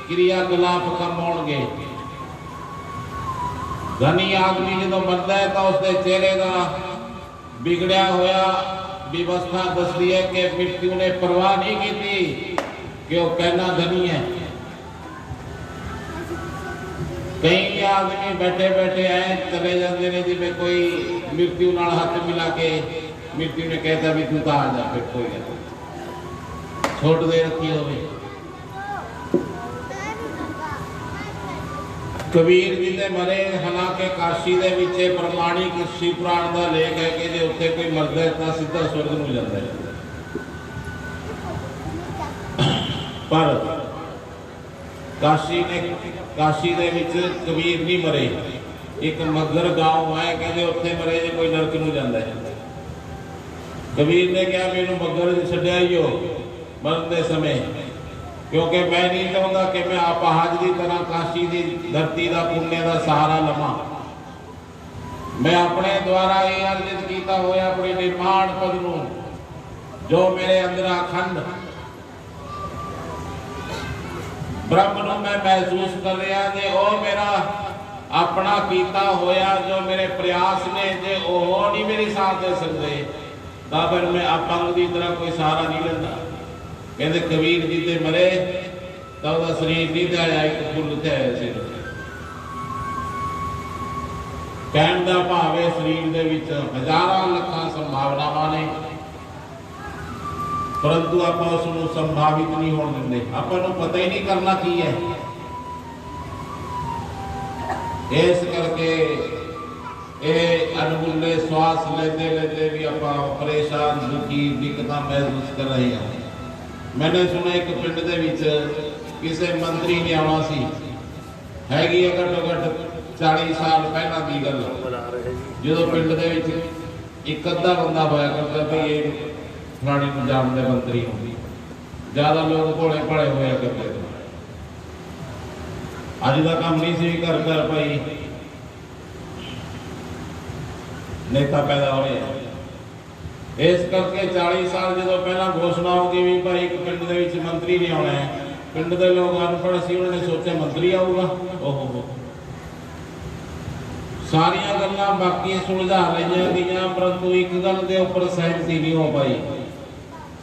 क्रियाकलाप कम होणगे। धनी आदमी जो मरता है तो उसके चेहरे का बिगड़िया होया व्यवस्था दसदी है कि मृत्यु ने परवाह नहीं की थी कि वह कहना धनी है। कई आदमी बैठे बैठे आए चले जाते ने जिम्मे कोई मृत्यु नाल हाथ मिला के मृत्यु ने कहता भी तू आ जा, फिर कोई छोड़ दे रखी होवे। कबीर जी ने मरे, हालांकि काशी दे विच प्रमाणिक शिव पुराण का लेख है कि जे उत्थे कोई मरदा है तो सीधा स्वर्ग नूं जांदा है। पर काशी दे विच कबीर नहीं मरे। एक मगर गांव है कहते उत्थे मरे जे कोई नरक नूं जांदा है। कबीर ने कहा मैनूं मगर छड्डिया ही हो मरन दे समय, क्योंकि मैं नहीं चाहता कि मैं अपहाज की तरह काशी की धरती का पुण्य का सहारा लवां। मैं अपने द्वारा ये अर्जित किया होया अपने निर्माण पद नूं जो मेरे अंदर अखंड ब्रह्म नूं मैं महसूस कर रहा जे ओ मेरा अपना कीता होया जो मेरे प्रयास ने जे ओह नहीं मेरी साथ दे सकते तो फिर मैं अपंग की तरह कोई सहारा नहीं लेंदा। कहते कबीर जी ते मरे तो वह शरीर नहीं थे आया, एक फुल थे सिर। कहण दा भाव है शरीर दे विच हजारां लखां संभावनावां ने, परंतु आप उसनूं संभावित नहीं होने देंदे। आपां नूं पता ही नहीं करना की है। इस करके ये अनमुल्ले श्वास लेते लेते भी आप परेशान दुखी दिक्कत महसूस कर रहे हैं। मैंने सुना एक पिंड दे विच किसी मंत्री ने आना सी, हैगी घट्टो घट 40 साल पहला की गल, जो पिंड दे विच एक अद्धा बंदा होया करता भी ये फलानी को जानते मंत्री होंगी, ज्यादा लोग भोले भले होया करते। अज का काम नहीं सी कर पाई नेता पैदा हो रहे हैं। इस करके 40 साल जो पहला घोषणा होगी भी भाई एक पिंड दे विच मंत्री नहीं आना है, पिंड के लोग अनपढ़ सी उन्होंने सोचा मंत्री आऊगा। ओहो सारिया गल्लां बाकी सुलझा लईआं गईआं, परंतु एक गल दे उपर सहमति नहीं हो पाई।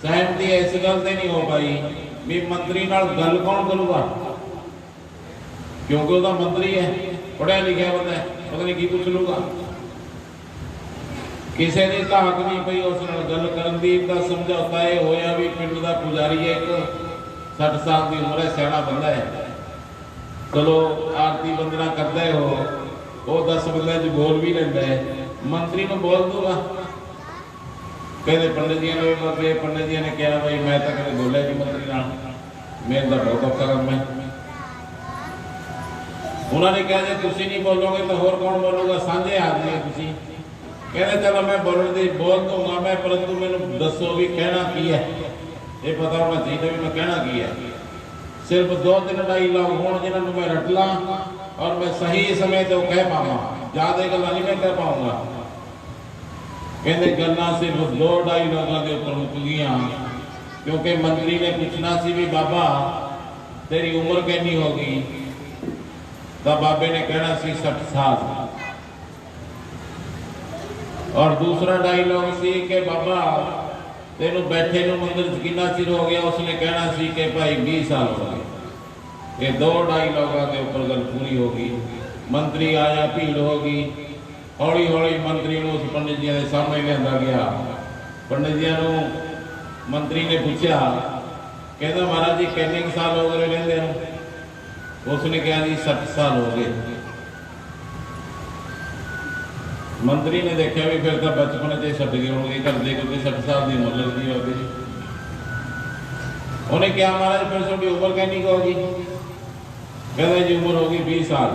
सहमति इस गल ते नहीं हो पाई भी मंत्री नाल गल कौन करूगा, क्योंकि वह मंत्री है, पढ़िया लिखा बंदा है, पता नहीं की पूछ लूगा। किसी की धाक नहीं पई उस नाल गल करन दी। दा समझौता यह होया भी पिंड का पुजारी है, एक 60 साल की उम्र है, सियाणा बंदा है, चलो आरती वंदना करता हो, वो 10 बंदे च बोल भी लेंदा है, मंत्री को बोल दूंगा। कहते पंडित जी ने भी पंडित जी ने कहा भाई मैं तो कभी बोलिया जी मंत्री नाल, मेरे तो बहुत औखा काम है। उन्होंने कहा जी तुम नहीं बोलोगे तो होर कौन बोलूगा, साझे आदमी है तुसीं। कहते चलो मैं बोल दूंगा मैं, परंतु मैनू दसो भी कहना की है, ये पता होना चाहिए भी मैं कहना की है। सिर्फ 2-3 डायलॉग होण जिन्होंने मैं रट ला और मैं सही समय तो कह पावा, ज्यादा गल्लां नहीं मैं कह पाऊंगा। कहते गल्लां सिर्फ 2 डायलॉगां के उपर मुक गईयां, क्योंकि मंत्री ने पूछना सी भी बाबा तेरी उम्र कितनी होगी, तो बाबे ने कहना सी 60 साल। और दूसरा डायलॉग सी कि बाबा तेनू बैठे नूं मंदिर च कितना चिर हो गया, उसने कहना सी कि भाई 20 साल हो गए। ये 2 डायलॉगां के उपर गल पूरी होगी। मंत्री आया, भीड़ होगी, हौली हौली मंत्री नूं उस पंडित जी के सामने लिया गया। पंडित जी नूं मंत्री ने पूछा, कहता महाराज जी कितने साल हो गए रहिंदे नूं? उसने कहा जी 60 साल हो गए। मंत्री ने देखा भी फिर तो बचपन से छड्ड गए होंगे करते, क्योंकि 60 साल की उम्र लगती होगी। उन्हें क्या महाराज फिर थोड़ी उम्र कहनी होगी? कहते जी उम्र होगी 20 साल।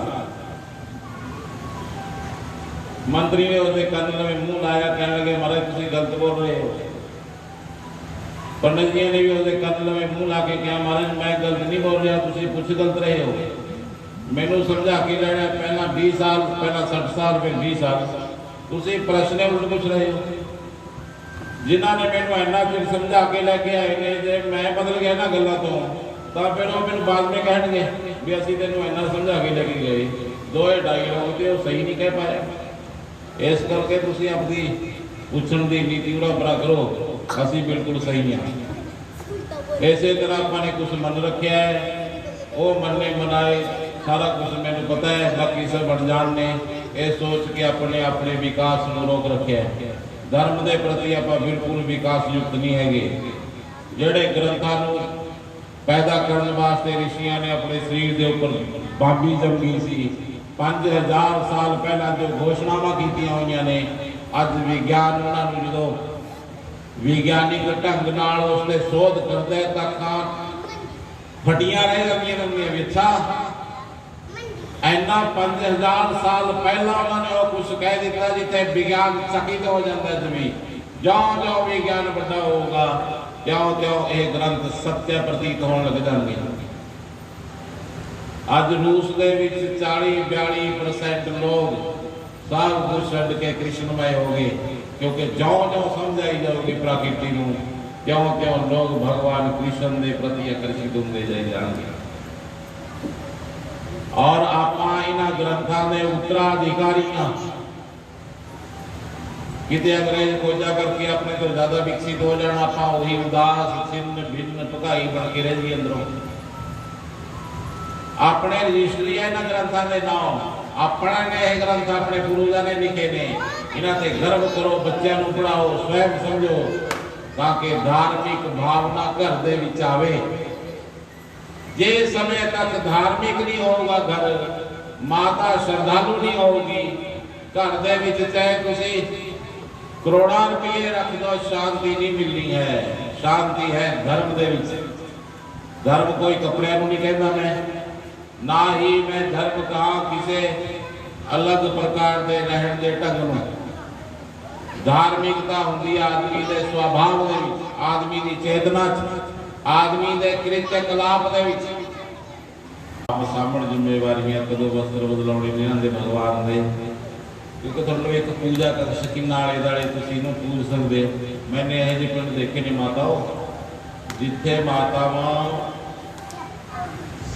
मंत्री ने उसके कन्न में मुंह लाया, कहने लगे महाराज तुम गलत बोल रहे हो। पंडित जी ने भी उसके कन्न में मुंह ला के कहा महाराज मैं गलत नहीं बोल रहा, तुम कुछ गलत रहे हो। मैनू समझा के लेना, पहला 20 साल, पहला 60 साल, फिर 20 साल। तुम प्रश्न उल्ट पूछ रहे हो। जिन्होंने मैनू इन्ना चिर समझा के लैके आए ने, जे मैं बदल गया ना गल्लां तो ਤਾਂ ਫਿਰ ਉਹ ਮੈਨੂੰ ਬਾਅਦ ਵਿੱਚ ਕਹਿਣਗੇ ਵੀ ਅਸੀਂ ਤੈਨੂੰ ਇੰਨਾ ਸਮਝਾ ਕੇ ਲੈ ਕੇ ਗਏ, ਦੋਏ ਡਾਇਲੋਗ ਤੇ ਉਹ ਸਹੀ ਨਹੀਂ ਕਹਿ ਪਾਇਆ। ਇਸ ਕਰਕੇ ਤੁਸੀਂ ਆਪਣੀ ਪੁੱਛਣ ਦੀ ਨੀਤੀ ਉਰਾ ਬਰਾ ਕਰੋ, ਅਸੀਂ ਬਿਲਕੁਲ ਸਹੀ ਹਾਂ। ਇਸੇ ਤਰ੍ਹਾਂ ਆਪਾਂ ਨੇ ਕੁਝ ਮੰਨ ਰੱਖਿਆ ਹੈ, ਉਹ ਮੰਨੇ ਮਨਾਏ ਸਾਰਾ ਕੁਝ ਮੈਨੂੰ ਪਤਾ ਹੈ, ਬਾਕੀ ਸਭ ਅਣਜਾਣ ਨੇ ਇਹ ਸੋਚ ਕੇ ਆਪਣੇ ਵਿਕਾਸ ਨੂੰ ਰੋਕ ਰੱਖਿਆ ਹੈ। ਧਰਮ ਦੇ ਪ੍ਰਤੀ ਆਪਾਂ ਬਿਲਕੁਲ ਵਿਕਾਸ ਯੁਕਤ ਨਹੀਂ ਹੈਗੇ। ਜਿਹੜੇ ਗ੍ਰੰਥਾਂ ਨੂੰ ਪੈਦਾ ਕਰਨ ਵਾਸਤੇ ਰਿਸ਼ੀਆਂ ਨੇ ਆਪਣੇ ਸਰੀਰ ਦੇ ਉੱਪਰ ਬਾਬੀ ਜੰਮੀ ਸੀ, 5000 ਸਾਲ ਪਹਿਲਾਂ ਜੋ ਘੋਸ਼ਣਾਵਾਂ ਕੀਤੀਆਂ ਹੋਈਆਂ ਨੇ, ਅੱਜ ਵਿਗਿਆਨ ਉਹਨਾਂ ਨੂੰ ਜਦੋਂ ਵਿਗਿਆਨਿਕ ਢੰਗ ਨਾਲ ਉਸਨੇ ਸੋਧ ਕਰਦਾ ਤਾਂ ਅੱਖਾਂ ਫਟੀਆਂ ਰਹਿ ਜਾਂਦੀਆਂ ਨੇ ਵੀ ਅੱਛਾ ਇੰਨਾ 5000 ਸਾਲ ਪਹਿਲਾਂ ਉਹਨਾਂ ਨੇ ਉਹ ਕੁਝ ਕਹਿ ਦਿੱਤਾ ਜਿੱਥੇ ਵਿਗਿਆਨ ਚਕਿਤ ਹੋ ਜਾਂਦਾ। ਜਿਵੇਂ ਜਿਉਂ ਵਿਗਿਆਨ ਵੱਡਾ ਹੋਊਗਾ ਤਿਉਂ ਇਹ ਗ੍ਰੰਥ ਸੱਚਾ ਪ੍ਰਤੀਤ ਹੋਣ ਲੱਗ ਜਾਣਗੇ। ਅੱਜ ਰੂਸ ਦੇ ਵਿੱਚ 40-42% ਲੋਕ ਸਭ ਕੁਝ ਛੱਡ ਕੇ ਕ੍ਰਿਸ਼ਨਮय ਹੋ ਗਏ, ਕਿਉਂਕਿ ਜਿਉਂ ਸਮਝਾਈ ਜਾਊਗੀ ਪ੍ਰਕਿਰਤੀ ਨੂੰ ਤਿਉਂ ਲੋਕ ਭਗਵਾਨ ਕ੍ਰਿਸ਼ਨ ਦੇ ਪ੍ਰਤੀ ਆਕਰਸ਼ਿਤ ਹੁੰਦੇ ਜਾਣਗੇ। ਔਰ ਆਪਾਂ ਇਹਨਾਂ ਗ੍ਰੰਥਾਂ ਦੇ ਉੱਤਰਾਧਿਕਾਰੀ ਹਾਂ। ਕਿਤੇ ਅੰਗਰੇਜ਼ ਖੋਜਾ ਕਰਕੇ ਆਪਣੇ ਤੋਂ ਜ਼ਿਆਦਾ ਵਿਕਸਿਤ ਹੋ ਜਾਣਾ, ਆਪਾਂ ਉਹੀ ਉਦਾਸ ਛਿੰਨ ਭਿੰਨ ਭਕਾਈ ਬਣ ਕੇ ਰਹਿ ਜੀ ਅੰਦਰੋਂ। ਆਪਣੇ ਰਜਿਸਟਰੀ ਹੈ ਇਹਨਾਂ ਗ੍ਰੰਥਾਂ ਦੇ ਨਾਮ, ਆਪਣਾ ਨੇ ਇਹ ਗ੍ਰੰਥ ਆਪਣੇ ਗੁਰੂਆਂ ਨੇ ਲਿਖੇ ਨੇ। ਇਹਨਾਂ ਤੇ ਗਰਵ ਕਰੋ, ਬੱਚਿਆਂ ਨੂੰ ਪੜਾਓ, ਸਵੈਮ ਸਮਝੋ, ਤਾਂ ਕਿ ਧਾਰਮਿਕ ਭਾਵਨਾ ਘਰ ਦੇ ਵਿੱਚ ਆਵੇ। ਜੇ ਸਮੇਂ ਤੱਕ ਧਾਰਮਿਕ ਨਹੀਂ ਹੋਊਗਾ ਘਰ, ਮਾਤਾ ਸ਼ਰਧਾਲੂ ਨਹੀਂ ਹੋਊਗੀ ਘਰ ਦੇ ਵਿੱਚ, ਚਾਹੇ ਤੁਸੀਂ ਕਰੋੜਾਂ ਰੁਪਏ ਰੱਖ ਦੋ, ਸ਼ਾਂਤੀ ਨਹੀਂ ਮਿਲਣੀ ਹੈ। ਸ਼ਾਂਤੀ ਹੈ ਧਰਮ ਦੇ ਵਿੱਚ। ਧਰਮ ਕੋਈ ਕੱਪੜਿਆਂ ਨੂੰ ਨਹੀਂ ਕਹਿੰਦਾ ਮੈਂ, ਨਾ ਹੀ ਮੈਂ ਧਰਮ ਕਹਾਂ ਕਿਸੇ ਅਲੱਗ ਪ੍ਰਕਾਰ ਦੇ ਰਹਿਣ ਦੇ ਢੰਗ ਨੂੰ। ਧਾਰਮਿਕਤਾ ਹੁੰਦੀ ਆਦਮੀ ਦੇ ਸੁਭਾਅ ਦੇ ਵਿੱਚ, ਆਦਮੀ ਦੀ ਚੇਤਨਾ ਚ, ਆਦਮੀ ਦੇ ਕਿਰਿਆ ਕਲਾਪ ਦੇ ਵਿੱਚ। ਆਪ ਸਾਹਮਣ ਜ਼ਿੰਮੇਵਾਰੀਆਂ ਕਦੋਂ ਵਸਤਰ ਬਦਲਾਉਣੇ ਨੇ ਇਹਨਾਂ ਦੇ ਭਗਵਾਨ ਦੇ, ਕਿਉਂਕਿ ਤੁਹਾਨੂੰ ਇੱਕ ਪੂਜਾ ਕਕਸ਼ ਕਿੰਨਾ ਆਲੇ ਦਾਲੇ ਤੁਸੀਂ ਇਹਨੂੰ ਪੂਜ ਸਕਦੇ ਹੋ। ਮੈਨੇ ਇਹੋ ਜਿਹੇ ਪਿੰਡ ਦੇਖੇ ਨੇ ਮਾਤਾਓ, ਜਿੱਥੇ ਮਾਤਾਵਾਂ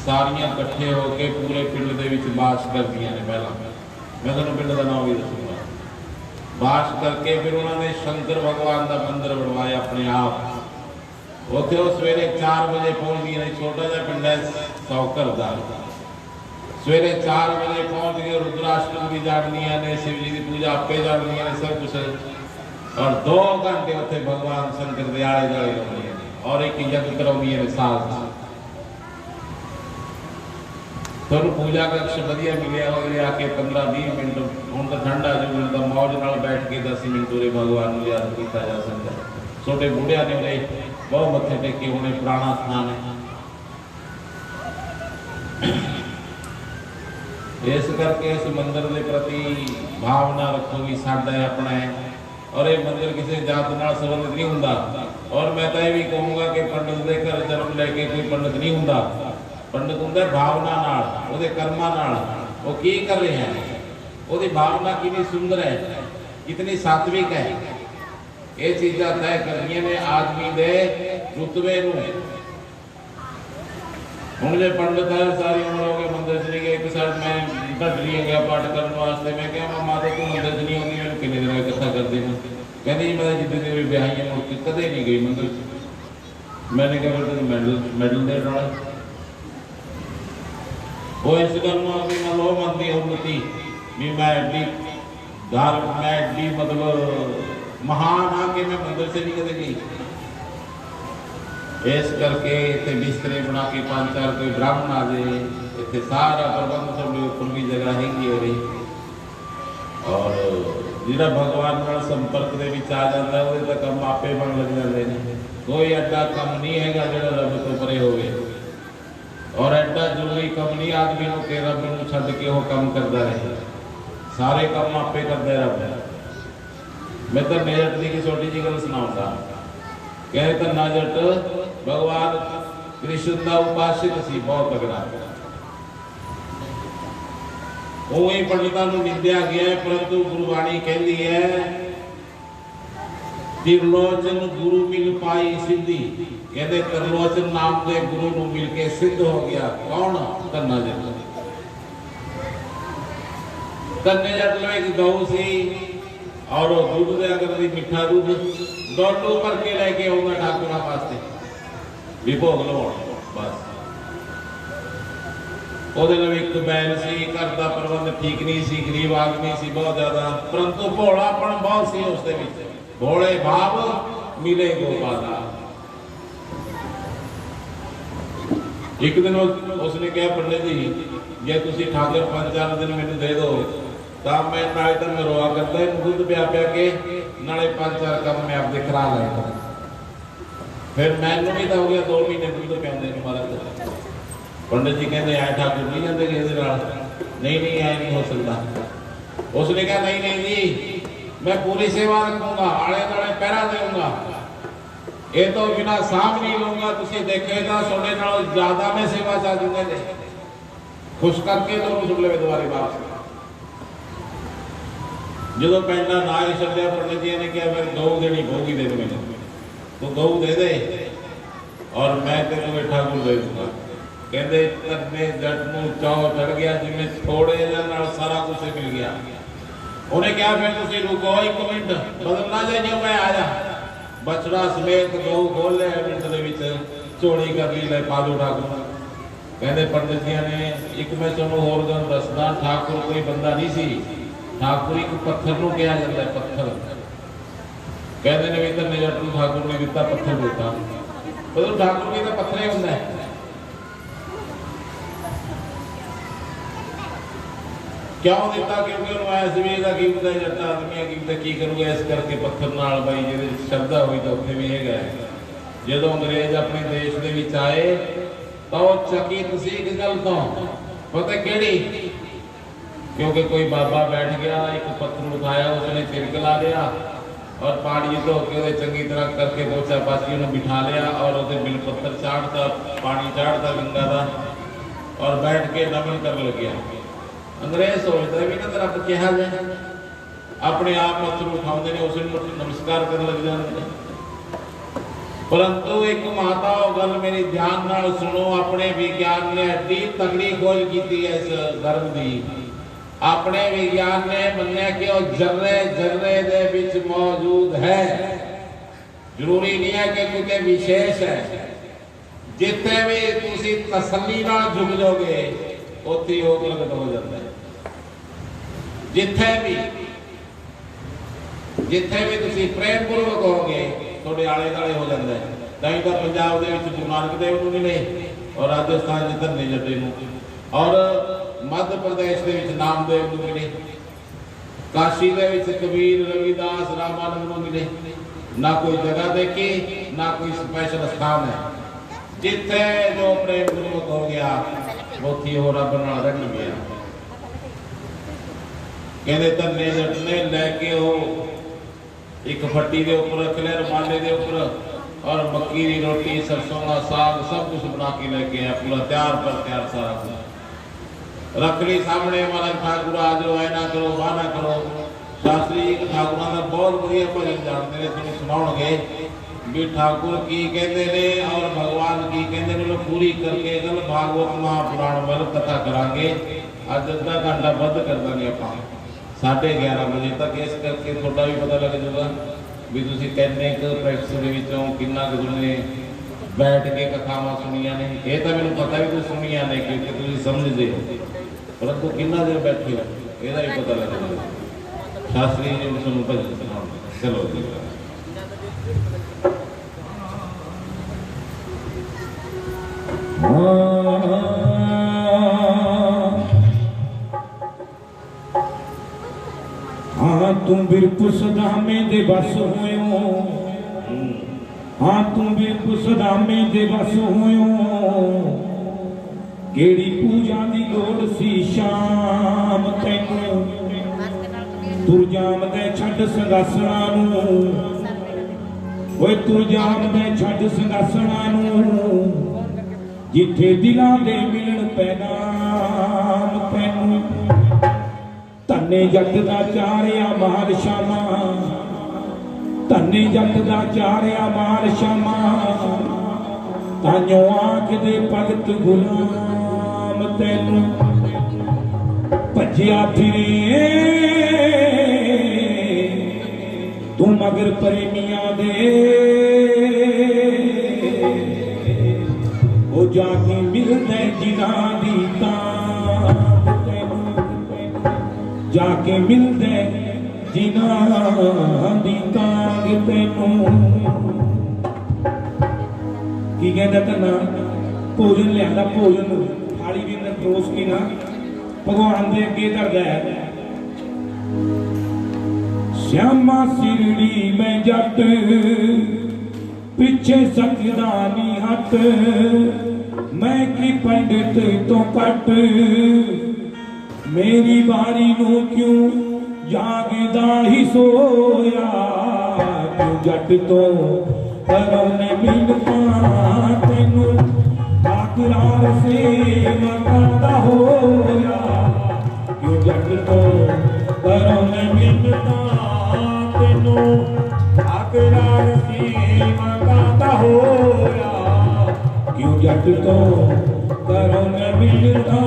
ਸਾਰੀਆਂ ਇਕੱਠੇ ਹੋ ਕੇ ਪੂਰੇ ਪਿੰਡ ਦੇ ਵਿੱਚ ਬਾਸ ਕਰਦੀਆਂ ਨੇ। ਪਹਿਲਾਂ ਮੈਂ ਤੁਹਾਨੂੰ ਪਿੰਡ ਦਾ ਨਾਮ ਵੀ ਦੱਸੂਗਾ। ਬਾਸ ਕਰਕੇ ਫਿਰ ਉਹਨਾਂ ਨੇ ਸ਼ੰਕਰ ਭਗਵਾਨ ਦਾ ਮੰਦਿਰ ਬਣਵਾਇਆ ਆਪਣੇ ਆਪ। ਉੱਥੇ ਉਹ ਸਵੇਰੇ 4 ਵਜੇ ਪਹੁੰਚਦੀਆਂ ਨੇ। ਛੋਟਾ ਜਿਹਾ ਪਿੰਡ ਹੈ 100 ਘਰ ਦਾ। ਸਵੇਰੇ 4 ਵਜੇ ਪਹੁੰਚ ਕੇ ਰੁਦਰਾਸ਼ਟਮ ਵੀ ਜਾਣਦੀਆਂ ਨੇ, शिव जी की पूजा आपे जाणਦੀਆਂ ਨੇ, सब कुछ। और 2 घंटे उत्थे भगवान शंकर दे आले दुआले लाਉਂਦੀਆਂ ਨੇ और एक यज्ञ कराਉਂਦੀਆਂ ਨੇ साल ਦਾ। ਤੁਹਾਨੂੰ ਪੂਜਾ ਕਕਸ਼ ਵਧੀਆ ਮਿਲਿਆ ਹੋਵੇ, ਆ ਕੇ 15-20 ਮਿੰਟ, ਹੁਣ ਤਾਂ ਠੰਡਾ ਜੋ ਮਿਲਦਾ, ਮੌਜ ਨਾਲ ਬੈਠ ਕੇ 10 ਮਿੰਟ ਉਰੇ ਭਗਵਾਨ ਨੂੰ ਯਾਦ ਕੀਤਾ ਜਾ ਸਕਦਾ। ਛੋਟੇ ਬੁੱਢਿਆਂ ਨੇ ਉਰੇ ਬਹੁਤ ਮੱਥੇ ਟੇਕੇ ਹੋਣੇ, ਪੁਰਾਣਾ ਸਥਾਨ ਹੈ। ਇਸ ਕਰਕੇ ਇਸ ਮੰਦਿਰ ਦੇ ਪ੍ਰਤੀ ਭਾਵਨਾ ਰੱਖੋ ਵੀ ਸਾਡਾ ਆਪਣਾ ਹੈ। ਔਰ ਇਹ ਮੰਦਿਰ ਕਿਸੇ ਜਾਤ ਨਾਲ ਸੰਬੰਧਿਤ ਨਹੀਂ ਹੁੰਦਾ। ਔਰ ਮੈਂ ਤਾਂ ਇਹ ਵੀ ਕਹੂੰਗਾ ਕਿ ਪੰਡਤ ਦੇ ਘਰ ਜਨਮ ਲੈ ਕੇ ਕੋਈ ਪੰਡਤ ਨਹੀਂ ਹੁੰਦਾ। ਪੰਡਤ ਹੁੰਦਾ ਭਾਵਨਾ ਨਾਲ, ਉਹਦੇ ਕਰਮਾਂ ਨਾਲ। ਉਹ ਕੀ ਕਰ ਰਿਹਾ ਹੈ, ਉਹਦੀ ਭਾਵਨਾ ਕਿੰਨੀ ਸੁੰਦਰ ਹੈ, ਕਿਤਨੀ ਸਾਤਵਿਕ ਹੈ, ਇਹ ਚੀਜ਼ਾਂ ਤੈਅ ਕਰਦੀਆਂ ਨੇ ਆਦਮੀ ਦੇ ਰੁਤਬੇ ਨੂੰ। ਹੁਣ ਜੇ ਪੰਡਤ ਹੈ ਸਾਰੀ ਉਮਰ ਹੋ ਗਈ ਮੰਦਿਰ ਚ ਨਹੀਂ ਗਏ, ਇੱਕ ਸਾਲ ਮੈਂ ਢੱਡਰੀਆਂ ਗਿਆ ਪਾਠ ਕਰਨ ਵਾਸਤੇ। ਮੈਂ ਕਿਹਾ ਮਾਤਾ ਤੂੰ ਮੰਦਿਰ ਚ ਨਹੀਂ ਆਉਂਦੀ, ਮੈਨੂੰ ਕਿੰਨੇ ਦਿਨ ਇਕੱਠਾ ਕਰਦੇ ਨੇ। ਕਹਿੰਦੀ ਜੀ ਮੈਂ ਜਿੱਦਾਂ ਦੀ ਵਿਆਹੀ ਮੁੜ ਕੇ ਕਦੇ ਨਹੀਂ ਗਈ ਮੰਦਿਰ ਚ। मैंने कहा फिर तैਨੂੰ मैडल देने वाला वो इस गल मैं लो मनती उन्नति भी मैं एडी मैं एडी मतलब महान हाँ कि मैं मंदिर से नहीं कदे गई। इस करके इतने बिस्तरे बना के 5-4 कोई ब्राह्मण आ जाए, इतने सारा प्रबंध सब ऊपर भी जगह हैगी हो रही। और जिहड़ा भगवान नाल संपर्क दे विच आ जाता है वो काम आपे बन लग जाते हैं। कोई एडा कम नहीं है जो रब तो परे हो गए, और एडा जरूरी कम नहीं आदमी को कि रब नूं छड्ड के वो काम करता रहे। सारे काम आपे करता रब। मैं तो नजट की छोटी जी गल सुनाऊंगा। कहे तो नजट भगवान कृष्ण का उपासित सी बहुत तगड़ा। पंडितां नूं निंदिया गया है, परंतु गुरबाणी कहती है त्रिलोचन गुरु मिल पाई सिद्धि, कहते त्रिलोचन नाम के गुरु ਨੂੰ मिल के सिद्ध हो गया। कौन? धन्ना जट। धन्ने जट लो एक गऊ सी और दूध दे अगर दी मिठा दूध डोलू भर के लेके आऊंगा ठाकुरा वास्ते भी भोग लवाउण। बस ਉਹਦੇ ਨਾਲ ਇੱਕ बैल सी, घर का प्रबंध ठीक नहीं सी, गरीब आदमी सी बहुत ज्यादा, परंतु भोलापन बहुत सी उसके विच, भोले भाव मिले गोपाला। एक दिन उसने कहा पंडित जी जे तुसी ठाकुर 5-4 दिन मैनू दे दो तो मैं नाले तो मैं रोआ करता है दूध पिया पिया के नाले 5-4 काम मैं आपके करा लेगा। फिर मैनू भी तो हो गया 2 महीने दूध पियाते महाराज। पंडित जी कहते आए ठाकुर नहीं जाते किसी नहीं नहीं आए नहीं हो सकता। उसने कहा नहीं नहीं जी मैं पूरी सेवा रखूंगा, आले दाले पहरा दूंगा, ये तो बिना सांभ नहीं लूंगा, तुम देखेगा सोने नालों ज्यादा मैं सेवा चा दूंगा। खुश करके तो सुन ले दोबारे बात। जो पैंडा ना ही छड़िया पंडित जी ने कहा फिर गऊ देनी पऊगी, दे दो मैंने तो गऊ दे दे और मैं तेरे ठाकुर दे दूंगा। कहते धन्ने जट नूं चाव चढ़ गया जिवें थोड़े जिहे नाल सारा कुछ मिल गया। उन्हें कहा फिर तुसीं रुको 1 मिनट बदलना चाहिए, मैं आया। बछड़ा समेत गऊ खोल लिया मिनट दे विच, झोली कर ली, ले पा दो ठाकुर। कहते पंडित जी ने एक मैं तुहानूं होर गल दसदा, ठाकुर कोई बंदा नहीं सी, ठाकुर एक पत्थर नूं कहा जांदा है, पत्थर। कहते ने भी धन्ने जट नूं ठाकुर ने दिता पत्थर दिता, पर ठाकुर भी तो पत्थर ही हुंदा है। क्यों दिता? क्योंकि उन्होंने आया सी भी ਇਹਦਾ ਕੀ ਪਤਾ ਜੱਟਾ ਆਦਮੀ ਕੀ ਪਤਾ ਕੀ ਕਰੂਗਾ, ਇਸ ਕਰਕੇ ਪੱਥਰ ਨਾਲ ਬਾਈ ਜਿਹਦੇ ਸ਼ਰਧਾ ਹੋਈ ਤਾਂ ਉੱਥੇ ਵੀ ਇਹ ਗਏ। ਜਦੋਂ ਅੰਗਰੇਜ਼ ਆਪਣੇ ਦੇਸ਼ ਦੇ ਵਿੱਚ ਆਏ ਤਾਂ ਉਹ ਚਕਿਤ ਸੀ ਇੱਕ ਗੱਲ ਤੋਂ, ਪਤਾ ਕਿਹੜੀ? क्योंकि कोई बाबा बैठ गया, एक पत्थर उठाया, उसने तिलक ला लिया और पानी धो के चंगी तरह करके पोछा पाछी उन्हें बिठा लिया और उसे बिल पत्थर चाड़ता, पानी चाड़ता गंगा का और बैठ के नमन कर लग गया। अंग्रेज सोचता भी ना रब कहा जाए, अपने आप पत्थर उठाते हैं, उसे नमस्कार कर लग जाते। परंतु एक माता गल मेरी ध्यान नाल सुनो, अपने विज्ञान ने एडी तगड़ी खोज की है इस धर्म की। अपने विज्ञान ने मन्या कि वो जर्रे जर्रे दे विच मौजूद है, जरूरी नहीं है कि किते विशेष है। जिथे भी तुसी तसल्ली नाल झुक जाओगे उत्थे ही योग लगत हो जाता है। जिथे भी तुसी प्रेम पूर्वक होगे थोड़े आले दाले हो जाता है। ताई तो पंजाब दे विच गुरु नानक देव नूं मिले और राजस्थान च धन्ने जटे नूं और मध्य प्रदेश दे विच नामदेव नूं मिले, काशी दे विच कबीर, रविदास, रामानंद नूं मिले। ना कोई जगह देखी, ना कोई स्पेशल स्थान है। जिथे जो प्रेम पूर्वक हो गया उत्थे हो रब नाल रल गया। कहते धन्ने जट ने लैके हो एक फट्टी के उपर रख लिया, रुमाले के उपर और मक्की की रोटी, सरसों का साग सब कुछ बना के लेके आया, पूरा तैयार पर तैयार सारा कुछ रख ली सामने। महाराज ठाकुर आ जाओ, ऐ ना करो वाह ना करो। शास्त्री जी ठाकुर का बहुत बढ़िया भजन जानते हैं, तुम सुनाओगे भी ठाकुर की कहते ने और भगवान की कहते ने। पूरी करके गल भागवत महापुराण वाल कथा करांगे। अज अद्धा घंटा बंद कर देंगे आप 11:30 बजे तक, इस करके थोड़ा भी पता लग जाएगा भी तुसी किन्ने क प्रैक्टिस दे विचों किन्ना क तुमने बैठ के कथावां सुनिया ने। ये तो मैंने पता भी तुम सुनिया ने क्योंकि तुम समझते हो, परंतु किन्ना देर बैठे हो यदा भी पता लग जाएगा। शास्त्री जी ने सुनो भजन सुनाओ। चलो जी हाँ तुम बिरपु सदामे दे बस होयो, हाँ तुम बिरपु सदामे दे बस होयो। केड़ी पूजा दी लोड़ सी शाम तैनू, तुर जाम दे छड्ड संगासणा नू, ओए तुर जाम दे छड्ड संगासणा नू। जिथे दिलां दे मिलन पैगाम तैनू, धन्ने जट दा चारिया माल शामा, ਧੰਨੇ ਜੱਟ ਦਾ ਚਾਰਿਆ ਮਾਲ ਸ਼ਾਮਾ ਤਾਂਿਓ ਆਖਦੇ ਭਗਤ ਗੁਲਾਮ ਤੈਨੂੰ ਭੱਜਿਆ ਫਿਰੇ ਤੂੰ ਮਗਰ ਪ੍ਰੇਮੀਆਂ ਦੇ ਉਹ ਜਾ ਕੇ ਮਿਲਦੇ ਜਿਨ੍ਹਾਂ ਦੀ ਤਾਂ ਜਾ ਕੇ ਮਿਲਦੇ ਜਿਨ੍ਹਾਂ ਦੀ ਤਾਂਗ ਤੈਨੂੰ ਕੀ ਕਹਿੰਦਾ ਧੰਨਾ ਭੋਜਨ ਲਿਆਂਦਾ ਭੋਜਨ ਥਾਲੀ ਦੇ ਅੰਦਰ ਪਰੋਸ ਕੇ ਨਾ ਭਗਵਾਨ ਦੇ ਅੱਗੇ ਧਰਦਾ ਹੈ श्यामा सिरड़ी में जट पीछे सकदा नी हट मैं की पंडित तो कट मेरी बारी नू क्यों जागदा ही सोया क्यों जट तो करो ने मिलता तेनू आकरार से मकादा होया क्यों जट तो करो ने मिलता तेनू आकरार सीमा गाता होया क्यों जट तो करो न मिलता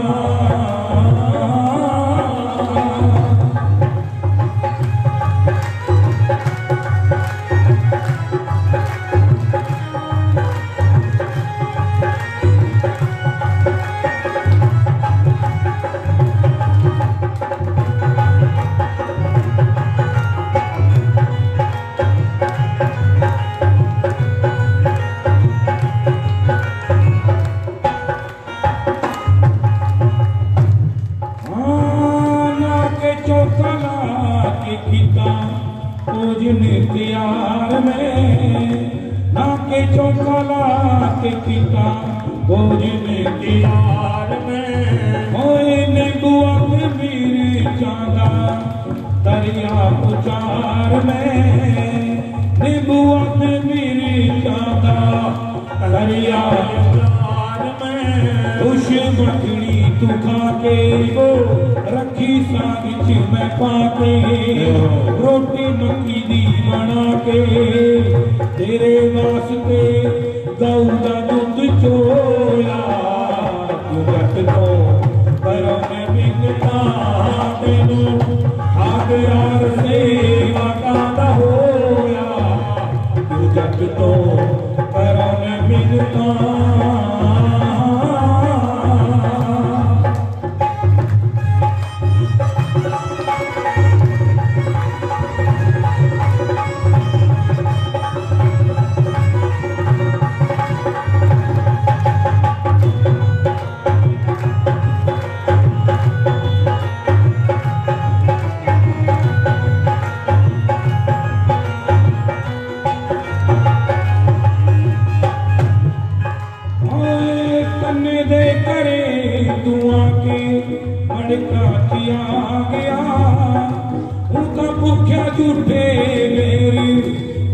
भोजन तैयार में ना के चौका ला के पीता भोजन तैयार में होए नींबुआ के मीर चांदा दरिया उचार में नींबुआ के मीर चांदा दरिया उचार में खुश मखनी तू खा के रखी साग च मैं पाके रोटी मक्की दी बना के तेरे वास्ते गऊ दा दुध चोया तू जट तो करो मैं मिलता तेनू आकरार से मकादा होया तू जट तो करो मैं मिलता दे करे तू आके मड़का आ गया उनका भूख्या झूठे मेरी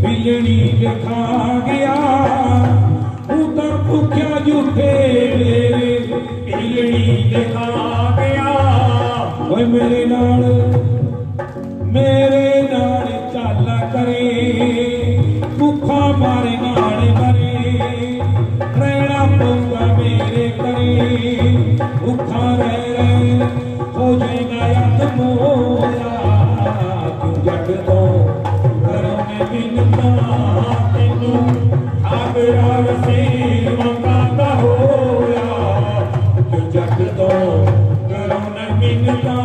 बिजली दिखा गया उनका भूख्या झूठे मेरी बिजली दिखा गया ओए मेरे नाल चाला करे भूखा मारे नाल मरे रहना पऊगा मेरे करे भूखा रह हो जाएगा याद मोया क्यों जट तो घरों में मिलता तेनू आकरार से मकाता होया क्यों जट तो घरों में मिलता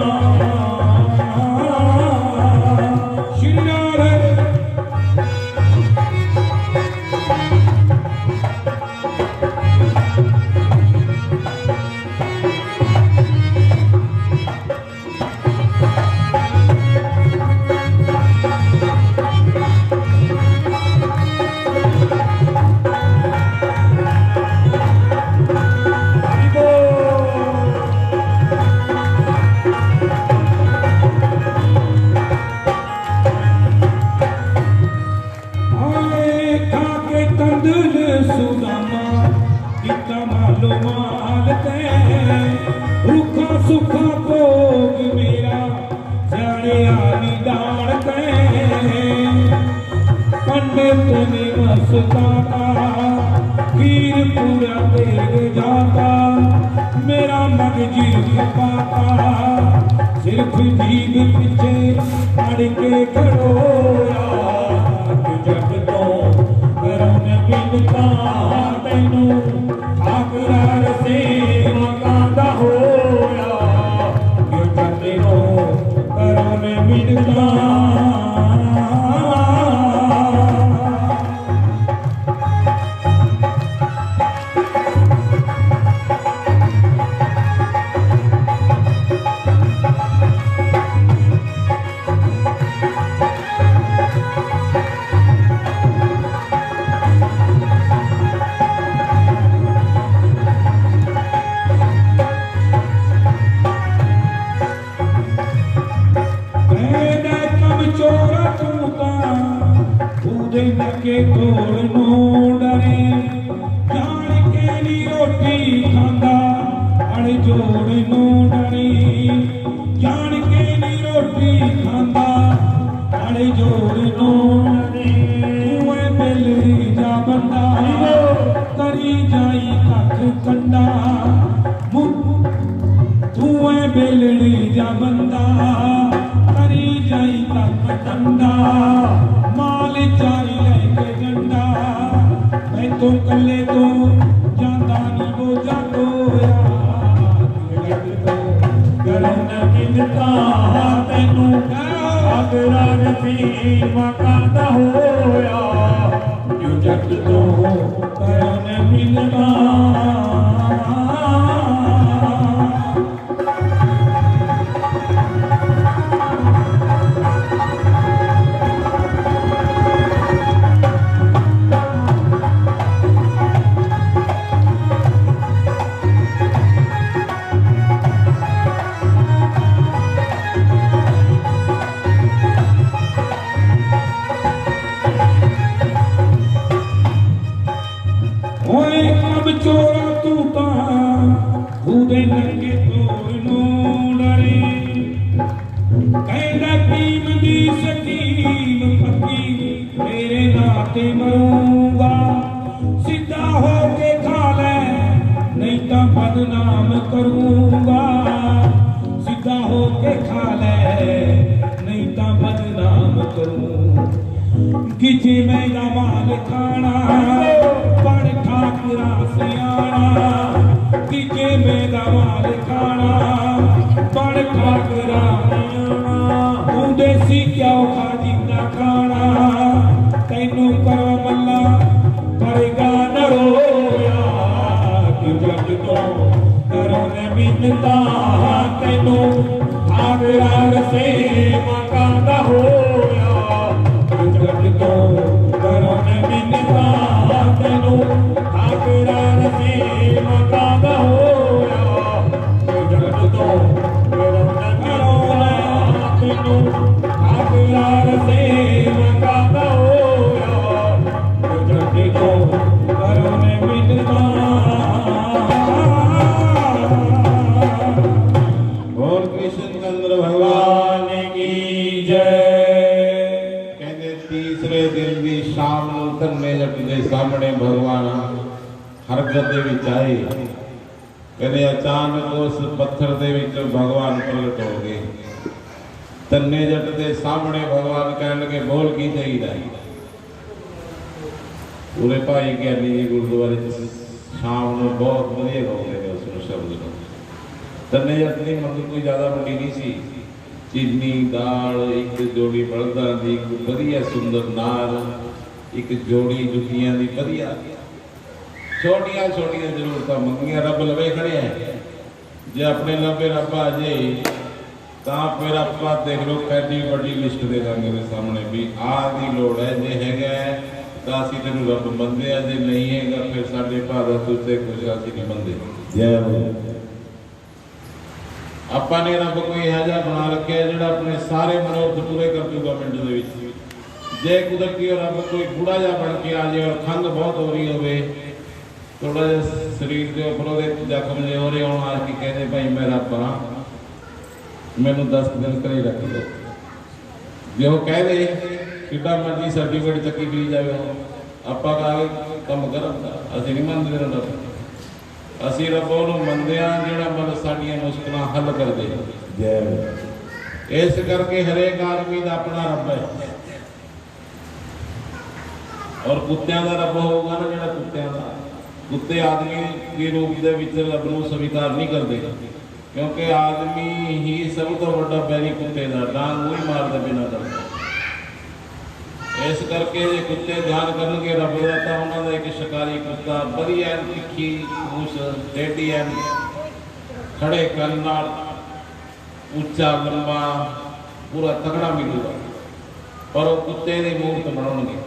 रुखा सुखा भोग मेरा जाने आली डाल सताता खीर पूरा तेरे जाता मेरा मन जी पाता सिर्फ जीव पीछे अड़ के खड़ोया जग तो करन बिनता तैनू आकरा रसे मकांदा होया जग तो करन बिनता के तोड़ नो डरे जान के नी रोटी खांदा अड़ जोड़ नो डरे जान के नी रोटी खांदा अड़ जोड़ नो डरे तूं मिलरी जा बंदा करी जाई कख कंडा तूं मिलरी जा बंदा करी जाई कख कंडा माल चाई तो कले तो जाता नी वो जातो करन मिलता तैनू आगरा रसी मकांदा होया जो जग तो करन मिलता चोरा तू खुदे नंगे तोड़ नो डरे कहना भीम दी सकीम पक्की मेरे नाते मरूंगा सीधा होके खा ले नहीं तो बदनाम करूंगा सीधा होके खा ले नहीं तो बदनाम करूं किसी में माल खाना बड़ ठाकुरा सियाना किजे में माल खाना बड़ ठाकुरा तू देसी क्यों खा जिंदा खाना तैनू करो मल्ला करेगा न रोया कि जग तो करो न मिलता तैनू ठाकुरा रसे मकांदा होया जग तो करो न मिलता तैनू ठाकुरा रसे मकांदा होया जग तो करो न तैनू ठाकुरा रसे मकांदा होया जग तो करो न मिलता और कृष्ण चंद्र भगवान की जय। तीसरे दिन भी शाम धरने जट के सामने भगवान हरकत दे विच आए कहते अचानक उस पत्थर दे विच भगवान प्रगट हो गए धरने जट के सामने भगवान कहन लगे बोल की चाहिए पूरे भाई ज्ञानी जी गुरुद्वारे शाम को बहुत वधिया गाते हैं उस शब्द को धरने जट की मतलब कोई ज्यादा वड्डी नहीं सी चीनी दाल एक जोड़ी बलदा दी एक वधिया सुंदर नार एक जोड़ी जुतियां दी वधिया छोटिया छोटिया जरूरत मंगिया रब लवे खड़े हैं जे अपने लबे रब आ जाए तो फिर आप देख लो कैडी बड़ी लिस्ट दे देंगे मेरे सामने भी आ दी लोड़ है जे है तो असी तेन रब मनते हैं जे नहीं है फिर साढ़े भादा तुझसे कुछ असी नहीं मनते जय ਆਪਾਂ ਨੇ ਰੱਬ ਕੋਈ ਇਹੋ ਜਿਹਾ ਬਣਾ ਰੱਖਿਆ ਜਿਹੜਾ ਆਪਣੇ ਸਾਰੇ ਮਨੋਰਥ ਪੂਰੇ ਕਰ ਦੂਗਾ ਮਿੰਟ ਦੇ ਵਿੱਚ ਜੇ ਕੁਦਰਤੀ ਰੱਬ ਕੋਈ ਬੁੜਾ ਜਿਹਾ ਬਣ ਕੇ ਆ ਜਾਏ ਔਰ ਖੰਘ ਬਹੁਤ ਹੋ ਰਹੀ ਹੋਵੇ ਥੋੜਾ ਜਿਹਾ ਸਰੀਰ ਦੇ ਉੱਪਰ ਉਹਦੇ ਜ਼ਖਮ ਜਿਹੇ ਹੋ ਰਹੇ ਹੋਣ ਆ ਕੇ ਕਹਿੰਦੇ ਭਾਈ ਮੈਂ ਰੱਬ ਹਾਂ ਮੈਨੂੰ 10 ਦਿਨ ਘਰੇ ਰੱਖ ਲਓ ਜੇ ਉਹ ਕਹਦੇ ਕਿੱਡਾ ਮਰਜ਼ੀ ਸਰਟੀਫਿਕੇਟ ਚੱਕੀ ਪੀ ਜਾਵੇ ਆਪਾਂ ਕਾਹੇ ਕੰਮ ਕਰਾਂਗਾ, ਅਸੀਂ ਨਹੀਂ ਮੰਨਦੇ ਰੱਬ। ਅਸੀਂ ਰੱਬ ਨੂੰ ਮੰਨਦੇ ਹਾਂ ਜਿਹੜਾ ਮਤਲਬ ਸਾਡੀਆਂ ਮੁਸ਼ਕਲਾਂ ਹੱਲ ਕਰਦੇ। ਜੈ ਇਸ ਕਰਕੇ ਹਰੇਕ ਆਦਮੀ ਦਾ ਆਪਣਾ ਰੱਬ ਹੈ। ਔਰ ਕੁੱਤਿਆਂ ਦਾ ਰੱਬ ਹੋਊਗਾ ਨਾ ਜਿਹੜਾ ਕੁੱਤਿਆਂ ਦਾ, ਕੁੱਤੇ ਆਦਮੀ ਦੇ ਰੂਪ ਦੇ ਵਿੱਚ ਰੱਬ ਨੂੰ ਸਵੀਕਾਰ ਨਹੀਂ ਕਰਦੇ, ਕਿਉਂਕਿ ਆਦਮੀ ਹੀ ਸਭ ਤੋਂ ਵੱਡਾ ਬੈਰੀ ਕੁੱਤੇ ਦਾ, ਡਾਂਗ ਉਹੀ ਮਾਰਦਾ ਬਿਨਾਂ ਡਰਦਾ। ਇਸ ਕਰਕੇ ਜੇ ਕੁੱਤੇ ਧਿਆਨ ਕਰਨਗੇ ਰੱਬ ਦਾ ਤਾਂ ਉਹਨਾਂ ਦਾ ਇੱਕ ਸ਼ਿਕਾਰੀ ਕੁੱਤਾ ਵਧੀਆ ਤਿੱਖੀ ਪੂਛ ਟੇਢੀ ਐ ਖੜੇ ਕੰਨ ਨਾਲ ਉੱਚਾ ਲੰਬਾ ਪੂਰਾ ਤਗੜਾ ਮਿਲੂਗਾ, ਪਰ ਉਹ ਕੁੱਤੇ ਦੀ ਮੂਰਤ ਬਣਾਉਣਗੇ।